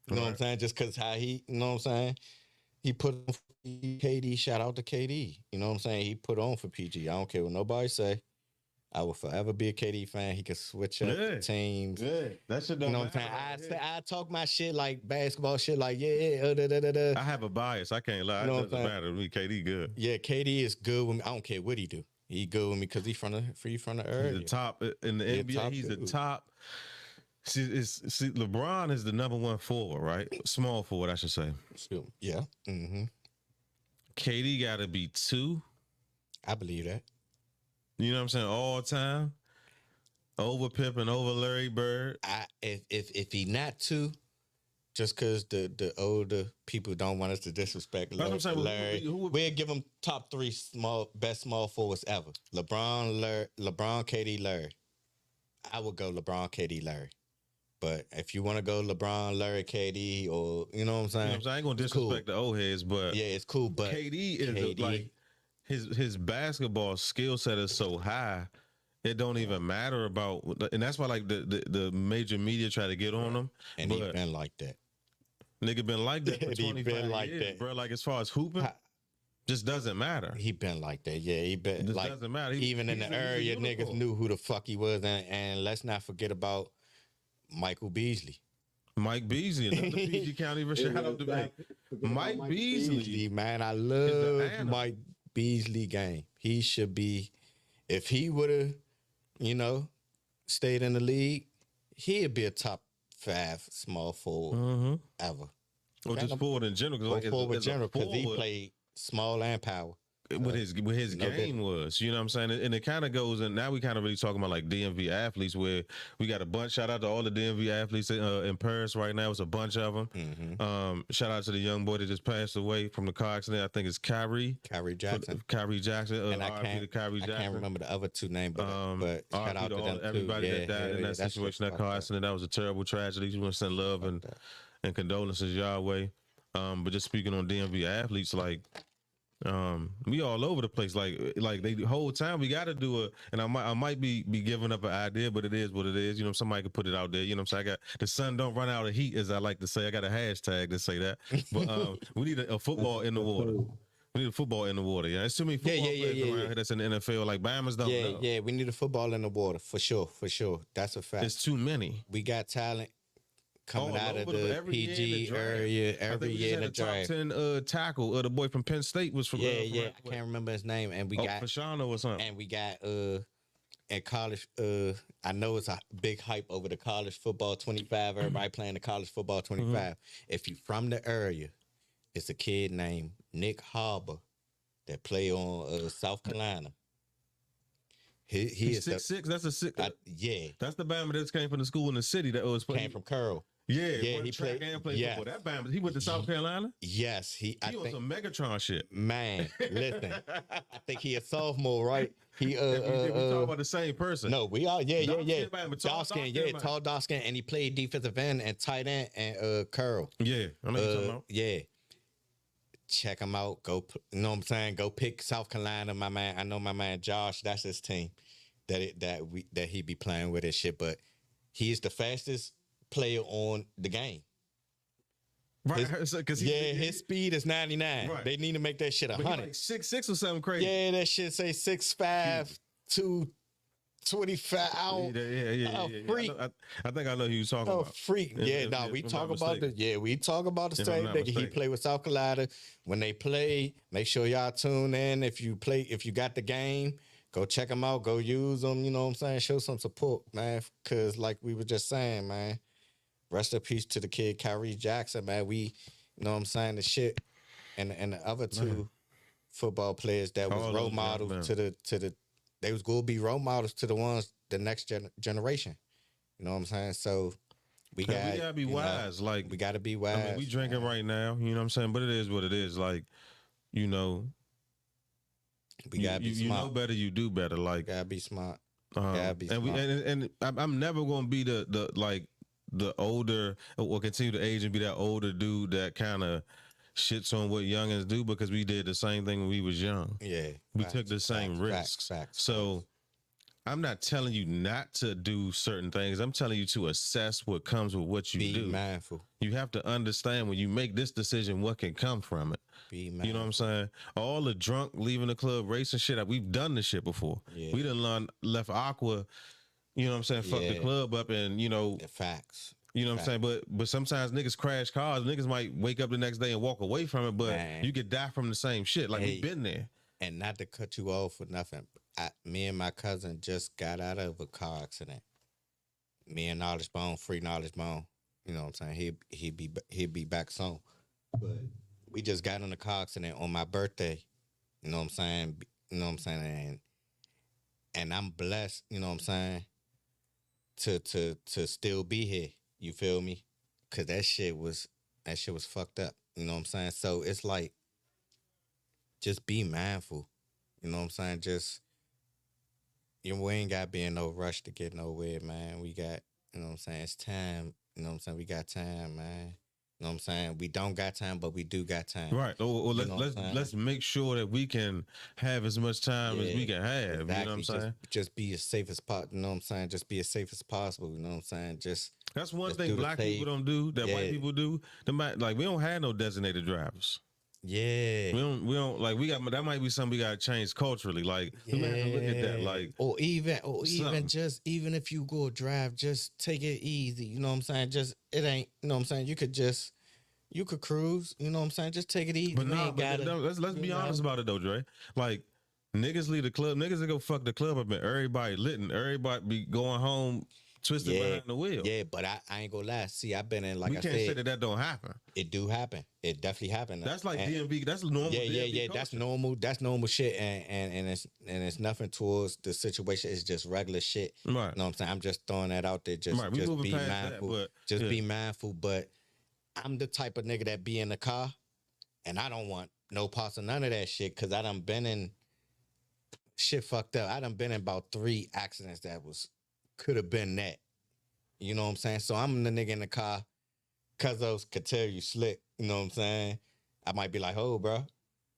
You know what I'm saying? Just because how he, you know what I'm saying? He put KD, shout out to KD. You know what I'm saying? He put on for PG. I don't care what nobody say. I will forever be a KD fan. He could switch up teams. Yeah, that shit don't You know what I'm matter. saying? I talk my shit like basketball shit, like da. I have a bias. I can't lie. You know It doesn't matter to me. KD good. Yeah, KD is good with me. I don't care what he do. He good with me because he's from the area. He's the top in the NBA. He's the top. See, LeBron is the number one forward, right? Small forward, I should say. Yeah. Mm-hmm. KD got to be 2. I believe that. You know what I'm saying? All time. Over Pippen, over Larry Bird. If he not 2, just because the older people don't want us to disrespect Larry, we'll give him top 3 best small forwards ever. LeBron, KD, Larry. I would go LeBron, KD, Larry. But if you want to go LeBron, Larry, KD, or you know what I'm saying? I ain't gonna disrespect the old heads, but yeah, it's cool. But KD is like his basketball skill set is so high, it don't even matter about, and that's why like the major media try to get on him. And he been like that. Nigga been like that for 25 years, bro. Like as far as hooping, just doesn't matter. He been like that. Yeah, he been just like doesn't matter. Even in the area, niggas knew who the fuck he was, and let's not forget about Michael Beasley. Mike Beasley, another PG County shout out to me. Mike Beasley, man, I love Mike Beasley game. He should be, if he would have, stayed in the league, he'd be a top 5 small forward ever. Or just forward in general. Because he played small and power. What his game was, you know what I'm saying? And it kind of goes, and now we kind of really talking about like DMV athletes, where we got a bunch. Shout out to all the DMV athletes in Paris right now. It's a bunch of them. Mm-hmm. Shout out to the young boy that just passed away from the car accident. I think it's Kyrie Jackson. And I can't remember the other 2 names, but shout out to them everybody that died in that situation, that car accident. That was a terrible tragedy. We want to send love and condolences y'all way. But just speaking on DMV athletes, like. We all over the place. Like they the whole time we got to do it. And I might be giving up an idea, but it is what it is. You know, somebody could put it out there. You know what I'm saying? I got the sun don't run out of heat, as I like to say. I got a hashtag to say that. But we need a football in the water. We need a football in the water. Yeah, it's too many football players around here that's in the NFL. Like Bama's don't know. Yeah, we need a football in the water for sure. That's a fact. It's too many. We got talent. Coming out of the PG area every year in the draft. Top 10 tackle. The boy from Penn State was from. I can't remember his name. And we got Fashano or something. And we got in college. I know it's a big hype over the college football 25. Everybody playing the college football 25. If you from the area, it's a kid named Nick Harbor that play on South Carolina. He's 6'6". That's a 6. That's the Bama that came from the school in the city that was came from Curl. Yeah, he played football. That Bama, he went to South Carolina. Yes, he was some Megatron shit. Man, listen, I think he a sophomore, right? We talk about the same person. No, we are. Yeah. Tall dark skin, and he played defensive end and tight end and Curl. Yeah, I know what you're talking about. Yeah. Check him out. Go, you know what I'm saying? Go pick South Carolina, my man. I know my man Josh. That's his team that he be playing with and shit. But he is the fastest player on the game. Right, his speed is 99. Right. They need to make that shit 100. Like 6'6" or something crazy. Yeah, that shit say 6'5", 225. Freak. I think I know who you're talking about. Freak. We talk about the same nigga. He played with South Carolina. When they play, make sure y'all tune in. If you got the game, go check them out. Go use them. You know what I'm saying? Show some support, man. Because like we were just saying, man, rest in peace to the kid Kyrie Jackson, man. We, you know what I'm saying, the shit, and the other 2 football players that was role models to the. They was going to be role models to the next generation. You know what I'm saying? So we gotta be wise. We gotta be wise. I mean, we drinking right now. You know what I'm saying? But it is what it is. Like, we gotta be smart. You know better, you do better. Like, gotta be smart. Gotta be smart. And I'm never gonna be the older or continue to age and be that older dude that kind of shits on what youngins do, because we did the same thing when we was young. Yeah. We took the same risks. Facts. So I'm not telling you not to do certain things. I'm telling you to assess what comes with what you do. Be mindful. You have to understand when you make this decision, what can come from it. Be mindful. You know what I'm saying? All the drunk leaving the club, racing shit. We've done this shit before. Yeah. We done left Aqua. You know what I'm saying? Fuck the club up, and The facts. You know what I'm saying? But sometimes niggas crash cars. Niggas might wake up the next day and walk away from it, but you could die from the same shit. Like, we've been there. And not to cut you off for nothing, me and my cousin just got out of a car accident. Me and Knowledge Bone, free Knowledge Bone. You know what I'm saying? He'd be back soon. But we just got in a car accident on my birthday. You know what I'm saying? You know what I'm saying? And I'm blessed, you know what I'm saying, to still be here. You feel me? Cause that shit was fucked up. You know what I'm saying? So it's like, just be mindful. You know what I'm saying? Just, we ain't got to be in no rush to get nowhere, man. We got, you know what I'm saying? It's time. You know what I'm saying? We got time, man. You know what I'm saying? We don't got time, but we do got time. Right. Let's make sure that we can have as much time as we can have. Exactly. You know what I'm saying? Just be as safe as possible. You know what I'm saying? Just be as safe as possible. You know what I'm saying? That's one thing black people don't do that white people do. We don't have no designated drivers. Yeah. We don't like, that might be something we gotta change culturally. Like, we might have to look at that. Like, even if you go drive, just take it easy. You know what I'm saying? It ain't, you know what I'm saying? You could cruise, you know what I'm saying? Just take it easy. But let's be honest about it though, Dre. Like, niggas leave the club, niggas that go fuck the club up and everybody lit and everybody be going home twisted behind the wheel. Yeah, but I ain't gonna lie. See, I've been in, like I said. We can't say that don't happen. It do happen. It definitely happen. That's like DMV. That's normal. Yeah. That's normal. That's normal shit. And it's nothing towards the situation. It's just regular shit. Right. You know what I'm saying? I'm just throwing that out there. Just be mindful. Be mindful. But I'm the type of nigga that be in the car, and I don't want no parts of none of that shit, because I done been in shit fucked up. I done been in about 3 accidents that could have been that. You know what I'm saying? So I'm the nigga in the car. Cuzos could tell you slick. You know what I'm saying? I might be like, oh, bro,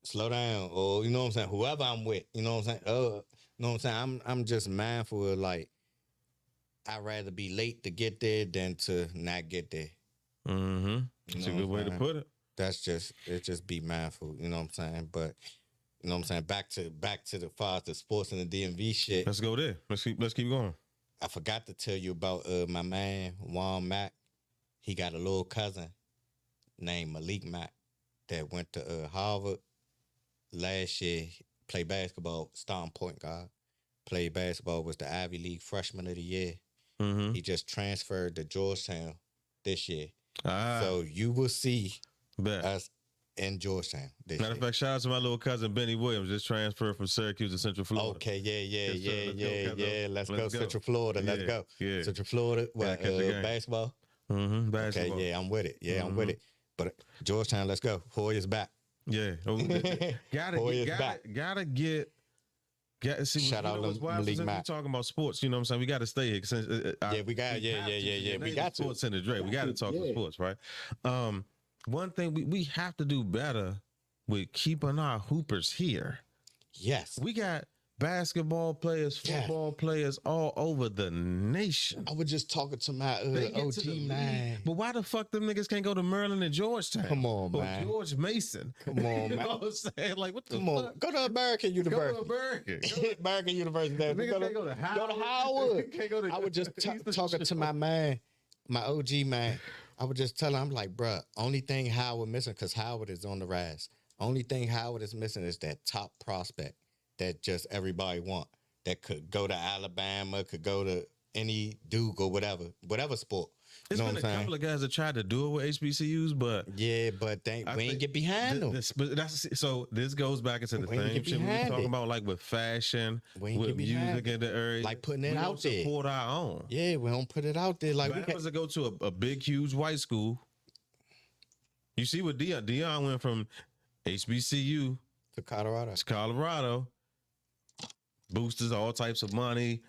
slow down. Or, you know what I'm saying? Whoever I'm with, you know what I'm saying? You know what I'm saying? I'm just mindful of, like, I'd rather be late to get there than to not get there. Mm-hmm. That's a good way to put it. Just be mindful. You know what I'm saying? But, you know what I'm saying? Back to the far as the sports and the DMV shit. Let's go there. Let's keep going. I forgot to tell you about my man, Juan Mack. He got a little cousin named Malik Mack that went to Harvard last year, played basketball, starting point guard. Played basketball, was the Ivy League Freshman of the Year. Mm-hmm. He just transferred to Georgetown this year. So you will see us in Georgetown this year. Matter of fact, shout out to my little cousin Benny Williams, just transferred from Syracuse to Central Florida. Okay, yeah. Let's go Central Florida. Let's go. Yeah. Central Florida. What, basketball? Mm-hmm. Basketball. Okay, yeah, I'm with it. I'm with it. But Georgetown, let's go. Hoyer's back. Yeah. Gotta get. See, shout out to Malik Mack. We talking about sports, you know what I'm saying? We got to stay here. We got to. SportsCenter Dre. We got to talk about sports, right? One thing we have to do better with keeping our hoopers here. Yes. We got basketball players, football players all over the nation. I was just talking to my OG man. But why the fuck them niggas can't go to Maryland and Georgetown? Come on, man. Or George Mason. Come on, man. You know what I'm saying? Like, what the fuck? Go to American University. Go to American. American University. Go to Howard. I was just talking to my man, my OG man. I would just tell him, I'm like, bruh, only thing Howard missing, because Howard is on the rise. Only thing Howard is missing is that top prospect that just everybody want. That could go to Alabama, could go to any Duke or whatever sport. There's been a couple of guys that tried to do it with HBCUs, but we ain't get behind them. So this goes back into the same shit we were talking about, like with fashion, with music in the area, like putting it out there. We don't support our own. Yeah, we don't put it out there. Like we to go to a big, huge white school. You see what Dion went from HBCU to Colorado. Boosters, all types of money.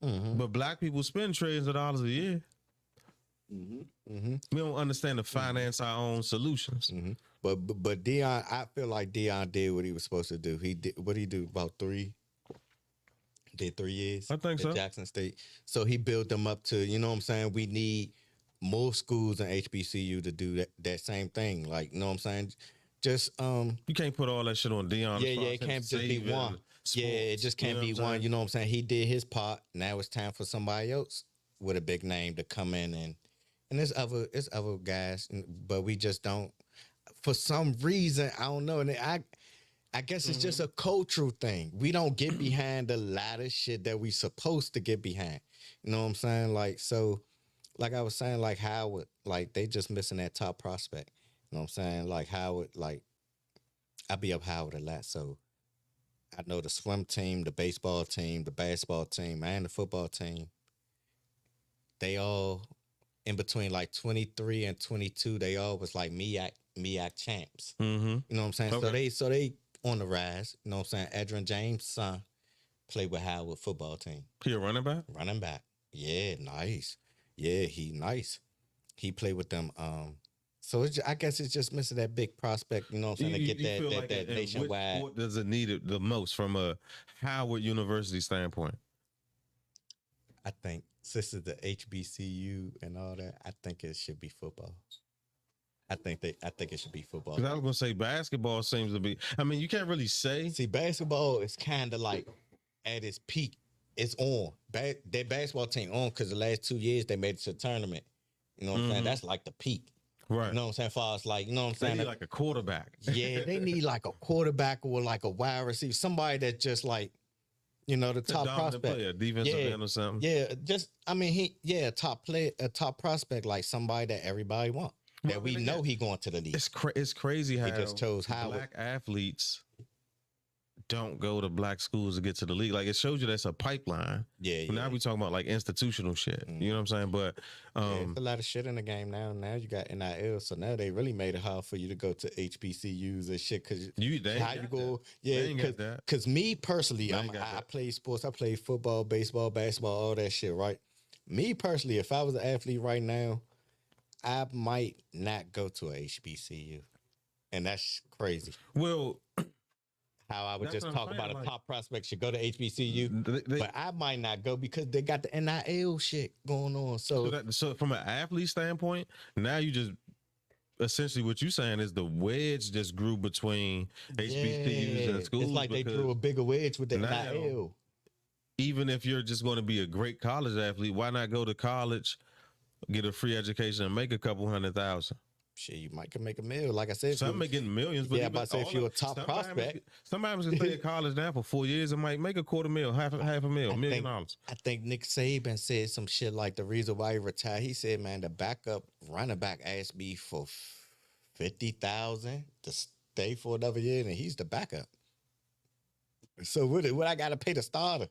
Mm-hmm. But black people spend trillions of dollars a year. Mm-hmm. Mm-hmm. We don't understand to finance our own solutions. Mm-hmm. But Dion, I feel like Dion did what he was supposed to do. What did he do? About 3 Did 3 years. I think so. At Jackson State. So he built them up to, you know what I'm saying? We need more schools in HBCU to do that same thing. Like, you know what I'm saying? Just you can't put all that shit on Dion. Yeah, it can't just be one. Sports, it just can't be one. You know what I'm saying? He did his part. Now it's time for somebody else with a big name to come in and there's other guys, but we just don't. For some reason, I don't know. And I guess it's just a cultural thing. We don't get behind a lot of shit that we supposed to get behind. You know what I'm saying? Like, so, like I was saying, like Howard, like they just missing that top prospect. You know what I'm saying? Like Howard, like I be up Howard a lot. So I know the swim team, the baseball team, the basketball team, and the football team. They all in between like 23 and 22. They all was like MEAC champs. Mm-hmm. You know what I'm saying? Okay. So they on the rise. You know what I'm saying? Adrian James' son played with Howard football team. He a running back? Running back. Yeah, nice. Yeah, he nice. He played with them. So I guess it's just missing that big prospect, you know what I'm saying, to get that nationwide. Which sport does it need it the most from a Howard University standpoint? I think since it's the HBCU and all that, I think it should be football. I think it should be football. Because I was gonna say basketball seems to be. I mean, you can't really say. See, basketball is kind of like at its peak. It's on. Their basketball team on because the last 2 years they made it to the tournament. You know what I'm saying? That's like the peak. Right. You know what I'm saying? As far as like, you know what I'm saying? They need like a quarterback. Yeah, they need like a quarterback or like a wide receiver, somebody that just like, you know, the top prospect, player, defensive end or something. Yeah, just I mean, a top prospect, like somebody that everybody wants. That we know he going to the league. It's crazy how he just chose Howard. Black athletes don't go to black schools to get to the league. Like it shows you that's a pipeline. Yeah. Now we talking about like institutional shit. You know what I'm saying? But there's a lot of shit in the game now. Now you got NIL, so now they really made it hard for you to go to HBCUs and shit. Cause how you go? Yeah, cause me personally, I play sports. I play football, baseball, basketball, all that shit. Right. Me personally, if I was an athlete right now, I might not go to a HBCU, and that's crazy. Well. How I would just talk about a top prospect should go to HBCU, but I might not go because they got the NIL shit going on. So from an athlete standpoint, now you just essentially what you're saying is the wedge just grew between HBCUs and schools. It's like they drew a bigger wedge with the NIL. Even if you're just going to be a great college athlete, why not go to college, get a free education, and make a couple $100,000? Shit, you might can make a million. Like I said, some are getting millions. But yeah, but say if you're a top prospect, somebody can stay at college now for 4 years and might make a $250,000, half a $1 million. I think Nick Saban said some shit like the reason why he retired. He said, "Man, the backup running back asked me for $50,000 to stay for another year, and he's the backup. So what I got to pay the starter?"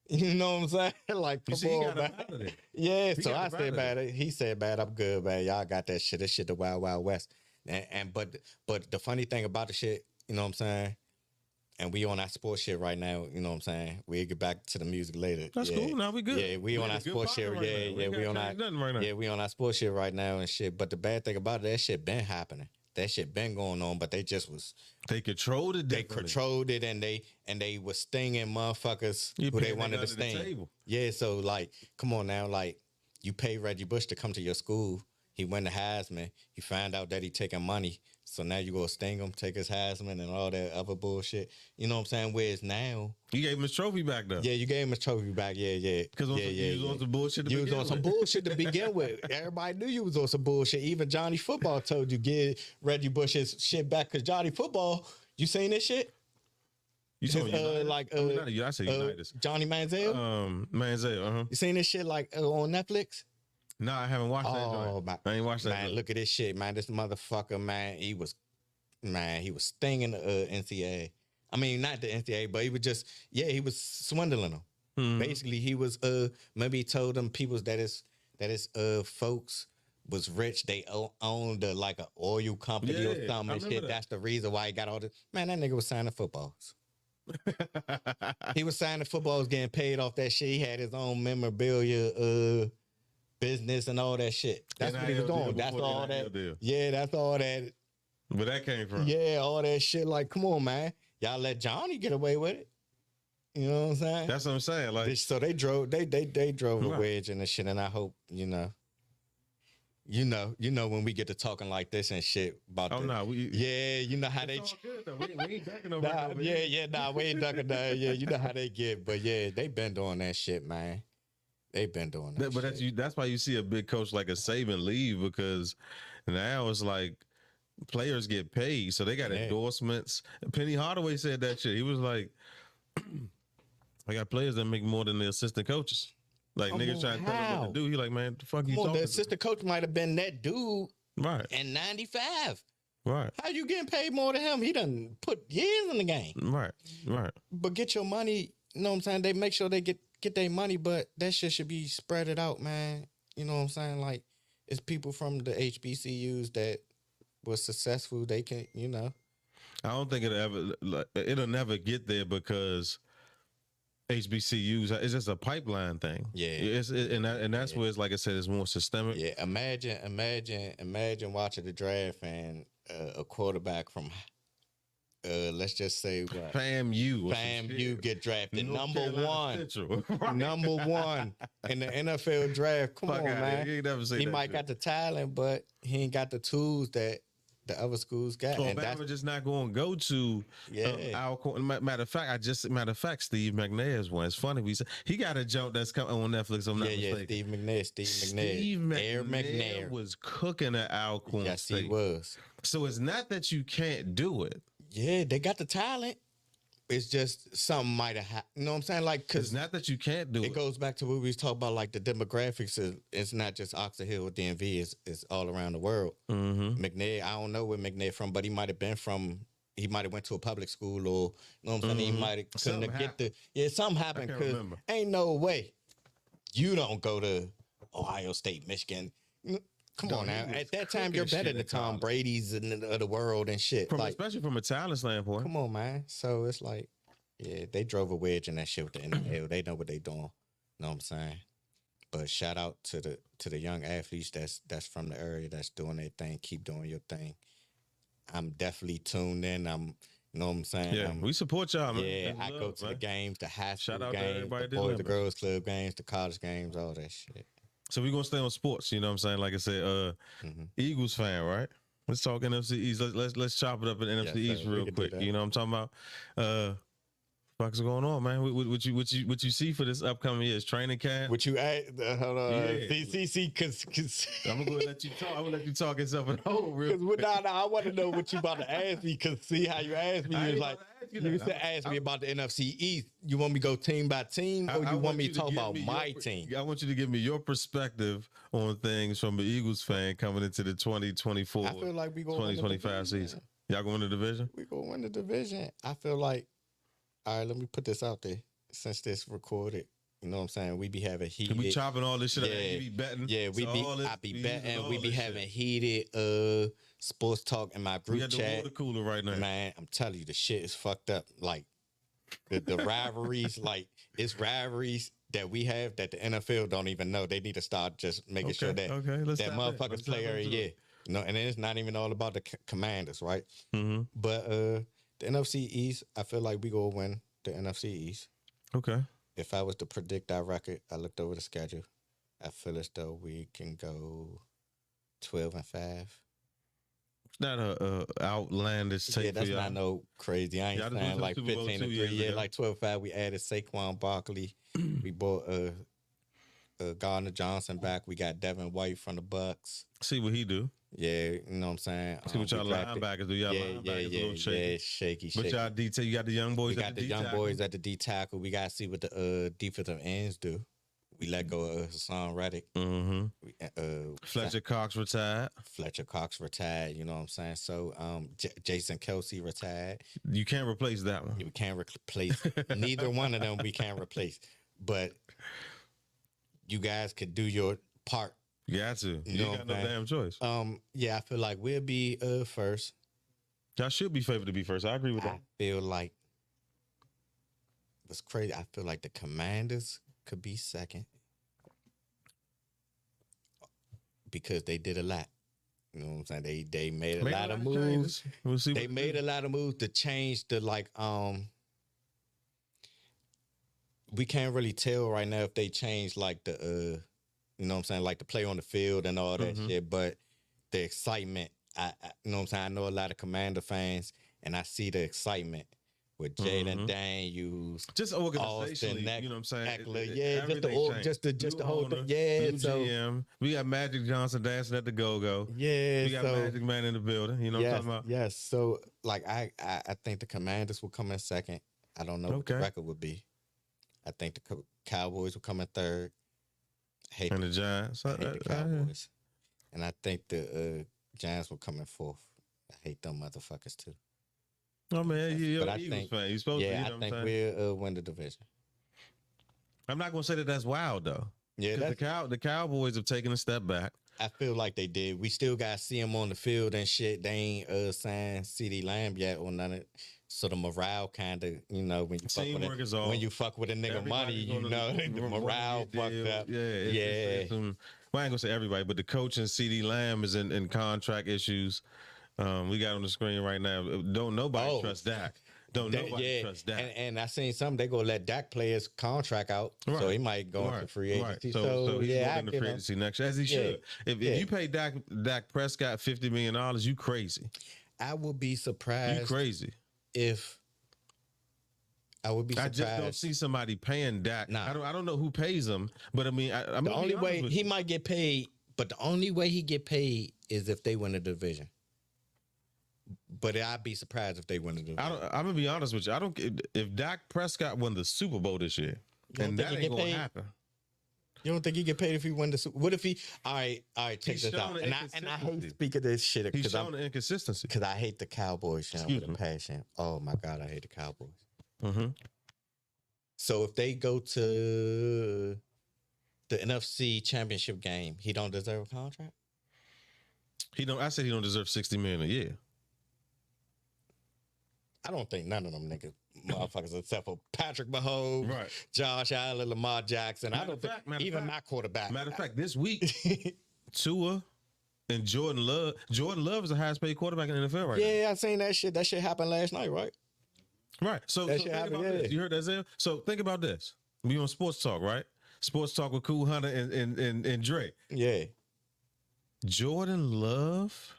You know what I'm saying? Like, come on, man. Yeah, so I said, man, he said, man, I'm good, man. Y'all got that shit. This shit the Wild Wild West. But the funny thing about the shit, you know what I'm saying? And we on our sports shit right now, you know what I'm saying? We'll get back to the music later. That's cool. Now we good. Yeah, we on our sports shit. We on our sports shit right now and shit. But the bad thing about it, that shit been happening. That shit been going on, but they just was... They controlled it. They controlled it, and they was stinging motherfuckers who they wanted to sting. Yeah, so, like, come on now. Like, you pay Reggie Bush to come to your school. He won the Heisman. You find out that he taking money. So now you go sting him, take his Heisman and all that other bullshit. You know what I'm saying? Whereas now... You gave him his trophy back, though. Yeah, you gave him his trophy back. Yeah. Because you was on some bullshit to begin with. You was on some bullshit to begin with. Everybody knew you was on some bullshit. Even Johnny Football told you give Reggie Bush his shit back. Because Johnny Football, you seen this shit? You saw I say United. Johnny Manziel? Manziel, You seen this shit like on Netflix? No, I haven't watched that. I ain't watched that. Man, look at this shit, man. This motherfucker, man, he was stinging the NCAA. I mean, not the NCAA, but he was just, he was swindling them. Mm-hmm. Basically, he was, maybe he told them people that his folks was rich. They owned like an oil company or something and shit. That. That's the reason why he got all this. Man, that nigga was signing footballs. He was signing footballs, getting paid off that shit. He had his own memorabilia, business and all that shit. That's what he was doing. That's all that. Deal. Yeah, that's all that. Where that came from? Yeah, all that shit. Like, come on, man. Y'all let Johnny get away with it. You know what I'm saying? That's what I'm saying. Like, so they drove a wedge and the shit, and I hope you know when we get to talking like this and shit about you know how they good, though. We ain't ducking no we ain't ducking that. Yeah, you know how they get, but yeah, they been doing that shit, man. They've been doing that. But that's why you see a big coach like a Saban leave, because now it's like players get paid, so they got endorsements. Penny Hardaway said that shit. He was like, I got players that make more than the assistant coaches. Like, niggas trying to tell him what to do. He like, man, the fuck you talking The assistant coach might have been that dude in 95. Right. How you getting paid more than him? He done put years in the game. Right. But get your money, you know what I'm saying? They make sure they get their money, but that shit should be spread it out, man. You know what I'm saying? Like, it's people from the HBCUs that was successful. They can, you know. I don't think it'll never get there, because HBCUs, it's just a pipeline thing. Yeah. And that's where it's, like I said, it's more systemic. Yeah. Imagine watching the draft and a quarterback from let's just say what? FAMU get drafted. Number one in the NFL draft. Come on, man. He might got the talent, but he ain't got the tools that the other schools got. Well, Bama just not going to go to Alcorn. Matter of fact, Steve McNair is one. It's funny. He got a joke that's coming on Netflix. I'm not mistaken. Steve McNair. Air McNair was cooking at Alcorn State. He was. So it's not that you can't do it. Yeah, they got the talent. It's just something might have happened. You know what I'm saying? Like, cause it's not that you can't do it. It goes back to what we was talking about, like the demographics. It's not just Oxon Hill or DMV. It's all around the world. Mm-hmm. McNair, I don't know where McNair from, but he might have went to a public school, or you know what I'm saying? He might have couldn't get something happened, because ain't no way you don't go to Ohio State, Michigan. Come on now. At that time, you're better than Tom Brady's of the world and shit. Especially from a talent standpoint. Come on, man. So it's like, yeah, they drove a wedge in that shit with the NFL. They know what they doing. Know what I'm saying? But shout out to the young athletes that's from the area that's doing their thing. Keep doing your thing. I'm definitely tuned in. You know what I'm saying? Yeah, we support y'all, man. Yeah, I go to the games, the high school games, the boys, the girls club games, the college games, all that shit. So we're gonna stay on sports, you know what I'm saying? Like I said, Eagles fan, right? Let's talk NFC East. Let's chop it up in NFC East real quick. You know what I'm talking about? What's going on, man? What you see for this upcoming year's training camp? What you hold on, cause I'm gonna let you talk. I'm gonna let you talk yourself at home real quick. I want to know what you about to ask me, cause see how you asked me. You like you said ask me about the NFC East. You want me to go team by team, or you want me to talk about my team? I want you to give me your perspective on things from an Eagles fan coming into the 2024, I feel like we 2025 season. Y'all going to the division? We gonna win the division. I feel like. All right, let me put this out there. Since this recorded, you know what I'm saying? We be having heated. We chopping all this shit up. You be betting. Yeah, I be betting. We be having heated sports talk in my group chat. We got the water cooler right now. Man, I'm telling you, the shit is fucked up. Like, the rivalries, like, it's rivalries that we have that the NFL don't even know. They need to start just making sure that that motherfuckers play every year. You know, and then it's not even all about the Commanders, right? Mm-hmm. But the NFC East, I feel like we gonna win the NFC East. Okay. If I was to predict our record, I looked over the schedule. I feel as though we can go 12-5. It's not a outlandish take. Yeah, that's not no crazy. I ain't saying like 15-3. Yeah, like 12-5. We added Saquon Barkley. We bought Gardner Johnson back. We got Devin White from the Bucks. See what he do. Yeah, you know what I'm saying? See what y'all linebackers do. Y'all linebackers a little shaky. Yeah, shaky. But y'all detail, you got the young boys. We got the young boys at the D tackle. We got to see what the defensive ends do. We let go of Hassan Reddick. Mm-hmm. Fletcher Cox retired. You know what I'm saying? So Jason Kelsey retired. You can't replace that one. We can't replace neither one of them. We can't replace. But you guys could do your part. You got to. You ain't got no damn choice. Yeah, I feel like we'll be first. Y'all should be favored to be first. I agree with that. I feel like it's crazy. I feel like the Commanders could be second because they did a lot. You know what I'm saying? They made a lot of moves. We'll see. They made a lot of moves to change the we can't really tell right now if they changed like the you know what I'm saying, like the play on the field and all that shit. But the excitement, I you know what I'm saying, I know a lot of Commander fans, and I see the excitement with Jaden Daniels, just organizationally, you know what I'm saying? Yeah, just the whole thing. Yeah, new so GM. We got Magic Johnson dancing at the go-go. Yeah, we got Magic Man in the building. You know what I'm talking about? Yes. So like I think the Commanders will come in second. I don't know what the record would be. I think the Cowboys will come in third. And the Giants. I hate the Cowboys. And I think the Giants will come in fourth. I hate them motherfuckers too. Oh man, you're an Eagles fan. You're supposed to. You know I think we'll win the division. I'm not gonna say that that's wild though. Yeah, the Cowboys have taken a step back. I feel like they did. We still got to see them on the field and shit. They ain't signed CeeDee Lamb yet or none of it. So the morale kind of, you know, when you fuck with a nigga money, you know, the morale fucked up. Yeah. Well, I ain't gonna say everybody, but the coach and CeeDee Lamb is in contract issues. We got on the screen right now. Don't nobody trust Dak. Nobody trust Dak. And I seen some, they gonna let Dak play his contract out, so he might go into free agency. So he's going to free agency next year, as he should. If you pay Dak Prescott $50 million, you crazy. I would be surprised. You crazy. I would be surprised. I just don't see somebody paying Dak. Nah. I don't know who pays him, but I mean, the only way he might get paid, but the only way he get paid is if they win the division. But I'd be surprised if they win the division. I'm gonna be honest with you. If Dak Prescott won the Super Bowl this year, and that ain't gonna happen. You don't think he get paid if he win the Super? What if he? All right, check this out. And I hate speaking this shit because I'm the inconsistency. Because I hate the Cowboys with a passion. Oh my God, I hate the Cowboys. So if they go to the NFC Championship game, he don't deserve a contract? I said he don't deserve $60 million a year. I don't think none of them niggas, motherfuckers, except for Patrick Mahomes, Josh Allen, Lamar Jackson. I don't think even my quarterback. Matter of fact, this week, Tua and Jordan Love. Jordan Love is the highest paid quarterback in the NFL right now. Yeah, I seen that shit. That shit happened last night, right? Right. So think about this. You heard that, Zell? So think about this. We on Sports Talk, right? Sports Talk with Cool Hunter and Dre. Yeah. Jordan Love.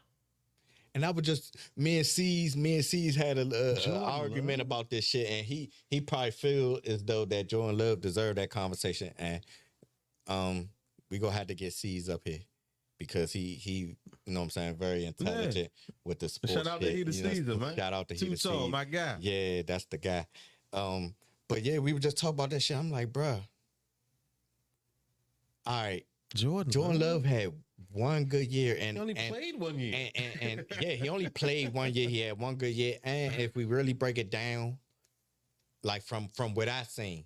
And I would just me and C's had an argument about this shit, and he probably feel as though that Jordan Love deserved that conversation, and we gonna have to get C's up here because he you know what I'm saying, very intelligent with the sports. Shout out to Heater Caesar, man. Shout out to Heater Caesar, my guy. Yeah, that's the guy. But yeah, we were just talking about that shit. I'm like, bruh. All right, Jordan Love had one good year, and he only played 1 year. And yeah, he only played 1 year. He had one good year. And if we really break it down, like from what I seen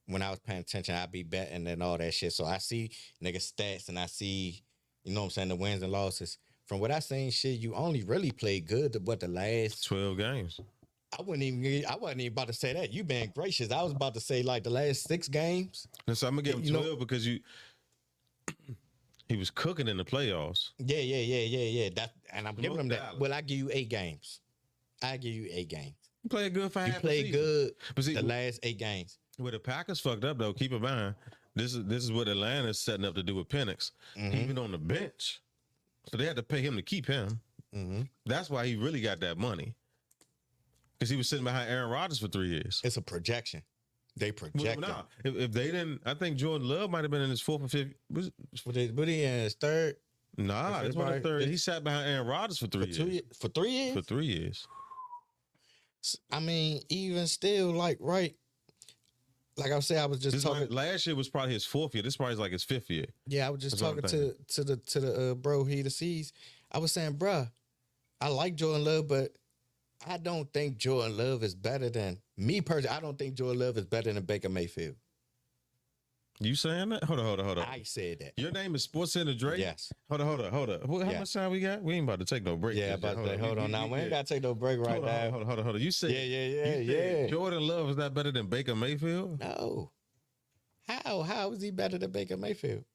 when I was paying attention, I'd be betting and all that shit. So I see nigga stats and I see, you know what I'm saying, the wins and losses. From what I seen, shit, you only really played good the last 12 games. I wasn't even about to say that. You been gracious. I was about to say like the last 6 games. And so I'm gonna give him 12 because he was cooking in the playoffs. Yeah. And I'm giving him that. Well, I give you 8 games. I give you 8 games. You played good for half the season. You played good but see, the last 8 games. Well, the Packers fucked up though. Keep in mind, this is what Atlanta's setting up to do with Penix, even on the bench. So they had to pay him to keep him. That's why he really got that money. Because he was sitting behind Aaron Rodgers for 3 years. It's a projection. They project. Well, if they didn't, I think Jordan Love might have been in his 4th or 5th. But he in his 3rd? Nah, it's one of the 3rd. He sat behind Aaron Rodgers for 3 years. For 3 years? For 3 years. I mean, even still, like I said, I was just talking. Last year was probably his 4th year. This probably is like his 5th year. Yeah, I was just talking to the bro Heater C's. I was saying, bruh, I like Jordan Love, but I don't think Jordan Love is better than me personally. I don't think Jordan Love is better than Baker Mayfield. You saying that? Hold on. I said that. Your name is SportsCenter Dre? Yes. Hold on. How much time we got? We ain't about to take no break. Yeah, hold on. Now, we ain't got to take no break right now. Hold on. You said, yeah. Jordan Love is not better than Baker Mayfield? No. How is he better than Baker Mayfield?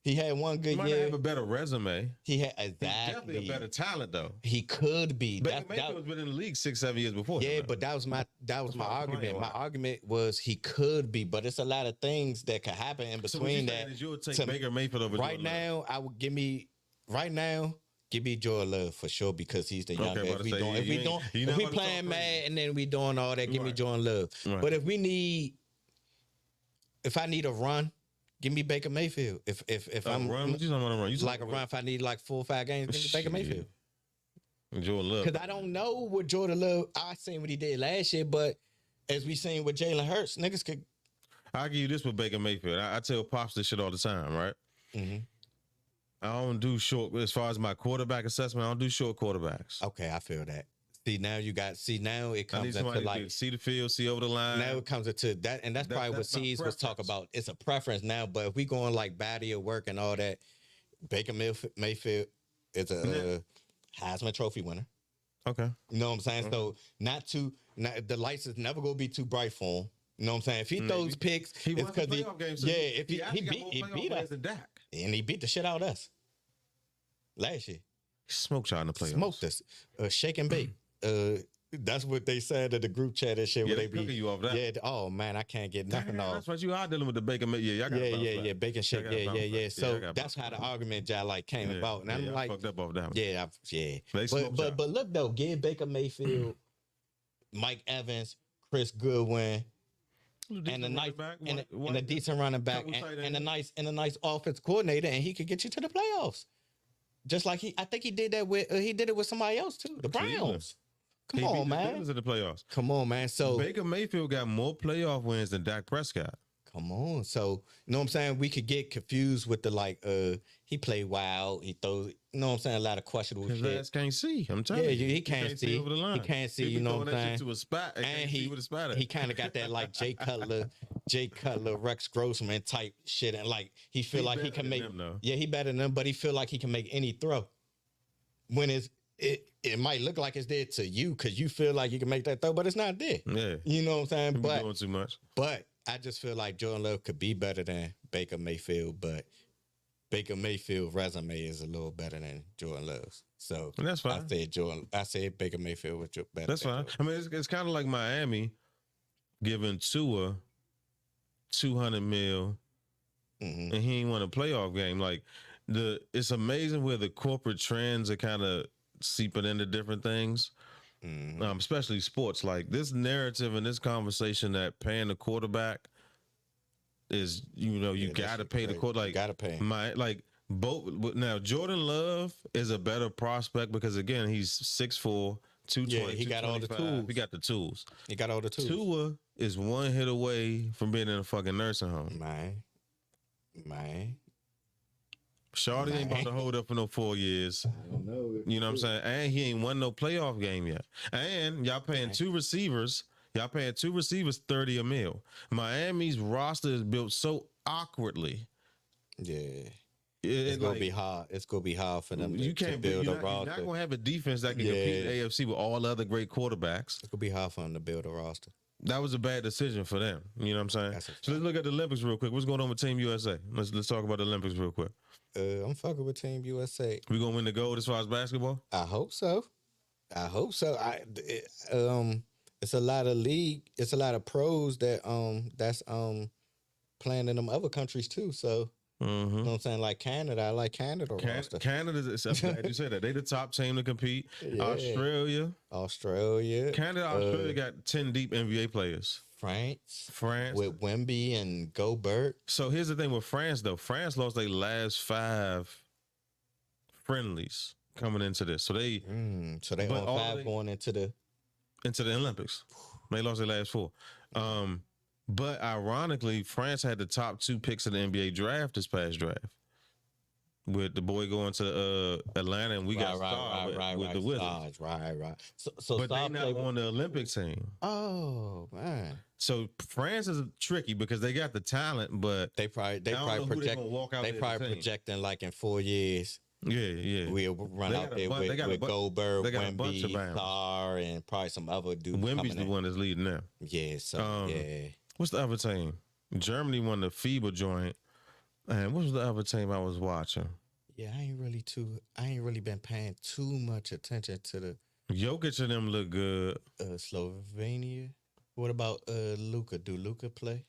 He had one good Might year. have a better resume. He had He's definitely a better talent, though. He could be. Baker Mayfield's been in the league 6-7 years before. Yeah, but that was my argument. My argument was he could be, but it's a lot of things that could happen in between that. Is you would take Baker Mayfield over right now. I would give me Jordan Love for sure because he's the youngest. If we playing mad and then we doing all that, give me Jordan Love. Right. But if I need a run, give me Baker Mayfield. If I'm run, what you talking about a run? You like a run, if I need like 4 or 5 games, give me Baker Mayfield. Jordan Love. Because I don't know what Jordan Love. I seen what he did last year, but as we seen with Jalen Hurts, niggas could. I'll give you this with Baker Mayfield. I tell Pops this shit all the time, right? Mm-hmm. I don't do short, as far as my quarterback assessment, I don't do short quarterbacks. Okay, I feel that. Now it comes into like see the field, see over the line. Now it comes into that, and that's probably what C's was talking about. It's a preference now, but if we going like body of work and all that, Baker Mayfield is a Heisman Trophy winner. Okay, you know what I'm saying. So the lights is never gonna be too bright for him. You know what I'm saying? If he throws picks, it's because he beat us and he beat the shit out of us last year. Smoked y'all in the playoffs. Smoked us, shake and bake. That's what they said at the group chat and shit. Yeah, where they be you off that. Yeah. Oh man, I can't get nothing off. That's what you are dealing with the bacon. Yeah, bacon shake. Yeah. So that's how the argument came about. And I'm like, fucked up off that one. Yeah. But look though, give Baker Mayfield, Mike Evans, Chris Goodwin, and a decent running back, and a nice offense coordinator, and he could get you to the playoffs. Just like I think he did that with he did it with somebody else too. The Browns. Come on, man. In the playoffs. Come on, man. So Baker Mayfield got more playoff wins than Dak Prescott. Come on. So, you know what I'm saying? We could get confused with the he played wild, he throws, you know what I'm saying, a lot of questionable shit. His ass can't see. I'm telling you. Yeah, he can't see over the line. He can't see, you know what I'm saying? To a spot and he kind of got that like Jay Cutler, Rex Grossman type shit, and like he feel like he can make he better than them, but he feel like he can make any throw. When it might look like it's there to you because you feel like you can make that throw, but it's not there. Yeah. You know what I'm saying? But doing too much. But I just feel like Jordan Love could be better than Baker Mayfield, but Baker Mayfield's resume is a little better than Jordan Love's. So and that's fine. I said Baker Mayfield was better. That's fine. I mean, it's kind of like Miami giving Tua $200 million, and he ain't won a playoff game. Like it's amazing where the corporate trends are kind of seeping into different things. Especially sports. Like this narrative and this conversation that paying the quarterback is, you gotta pay the quarterback. Like, gotta pay. Both now. Jordan Love is a better prospect because again he's 6'4", 220. Yeah, he got all the tools. He got the tools. He got all the tools. Tua is one hit away from being in a fucking nursing home. Man. Shawty ain't about to hold up for no 4 years. I don't know. You know what I'm saying? And he ain't won no playoff game yet. And y'all paying two receivers. Y'all paying two receivers $30 million. Miami's roster is built so awkwardly. Yeah. It's gonna be hard. It's gonna be hard for them to build a roster. You're not gonna have a defense that can compete in the AFC with all other great quarterbacks. It's gonna be hard for them to build a roster. That was a bad decision for them. You know what I'm saying? So let's look at the Olympics real quick. What's going on with Team USA? Let's talk about the Olympics real quick. I'm fucking with Team USA. We gonna win the gold as far as basketball? I hope so. It's a lot of it's a lot of pros that's playing in them other countries too. So you know what I'm saying? Like Canada, I like Canada. Canada, I'm glad you said that. They the top team to compete. Yeah. Australia. Australia got 10 deep NBA players. France with Wemby and Gobert. So here's the thing with France though. France lost their last 5 friendlies coming into this. So they on 5 going into the Olympics. They lost their last 4. But ironically, France had the top 2 picks in the NBA draft this past draft. With the boy going to Atlanta, and we got with the Wizards. Right. But they not on the Olympic team. Oh man! So France is tricky because they got the talent, but they probably projecting like in 4 years. Yeah. We'll run out there with Goldberg, Wemby, Star, and probably some other dudes. Wemby's the one that's leading them. Yeah. So What's the other team? Germany won the FIBA joint. And what was the other team I was watching? Yeah, I ain't really been paying too much attention to the Jokic and them look good. Slovenia. What about Luka? Do Luka play?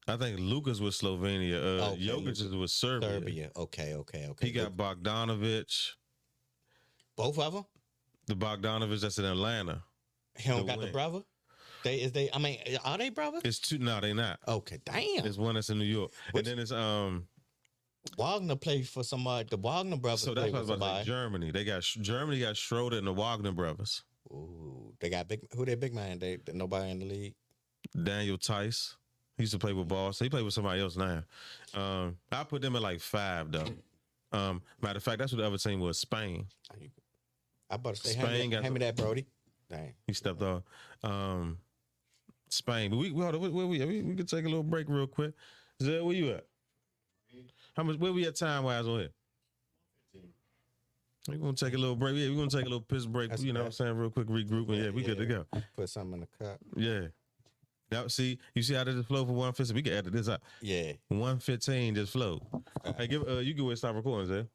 I think Lucas was Slovenia. Okay, Jokic was Serbia. Serbia. Okay. He got Bogdanovich. Both of them? The Bogdanovich that's in Atlanta. He don't got the brother? Are they brother? It's two. No, they not. Okay, damn. It's one that's in New York. And then it's Wagner played for somebody. The Wagner brothers. So that's what I was about to say. Germany. Germany got Schroeder and the Wagner brothers. Ooh, they got who their big man? They nobody in the league. Daniel Tice. He used to play with Boston. He played with somebody else now. I put them at like 5 though. Matter of fact, that's what the other team was. Spain. I about to say, hand me that, Brody. Dang. He stepped off. Spain. But we could take a little break real quick. Zed, where you at? Where we at time wise on here? We're gonna take a little break. Yeah, we're gonna take a little piss break. That's what I'm saying, real quick, regrouping. Yeah, we good to go. Put something in the cup. Yeah. Now, you see how this flow for 1:15? We can edit this out. Yeah. 1:15 just flow. Hey, you go ahead and stop recording, Zed.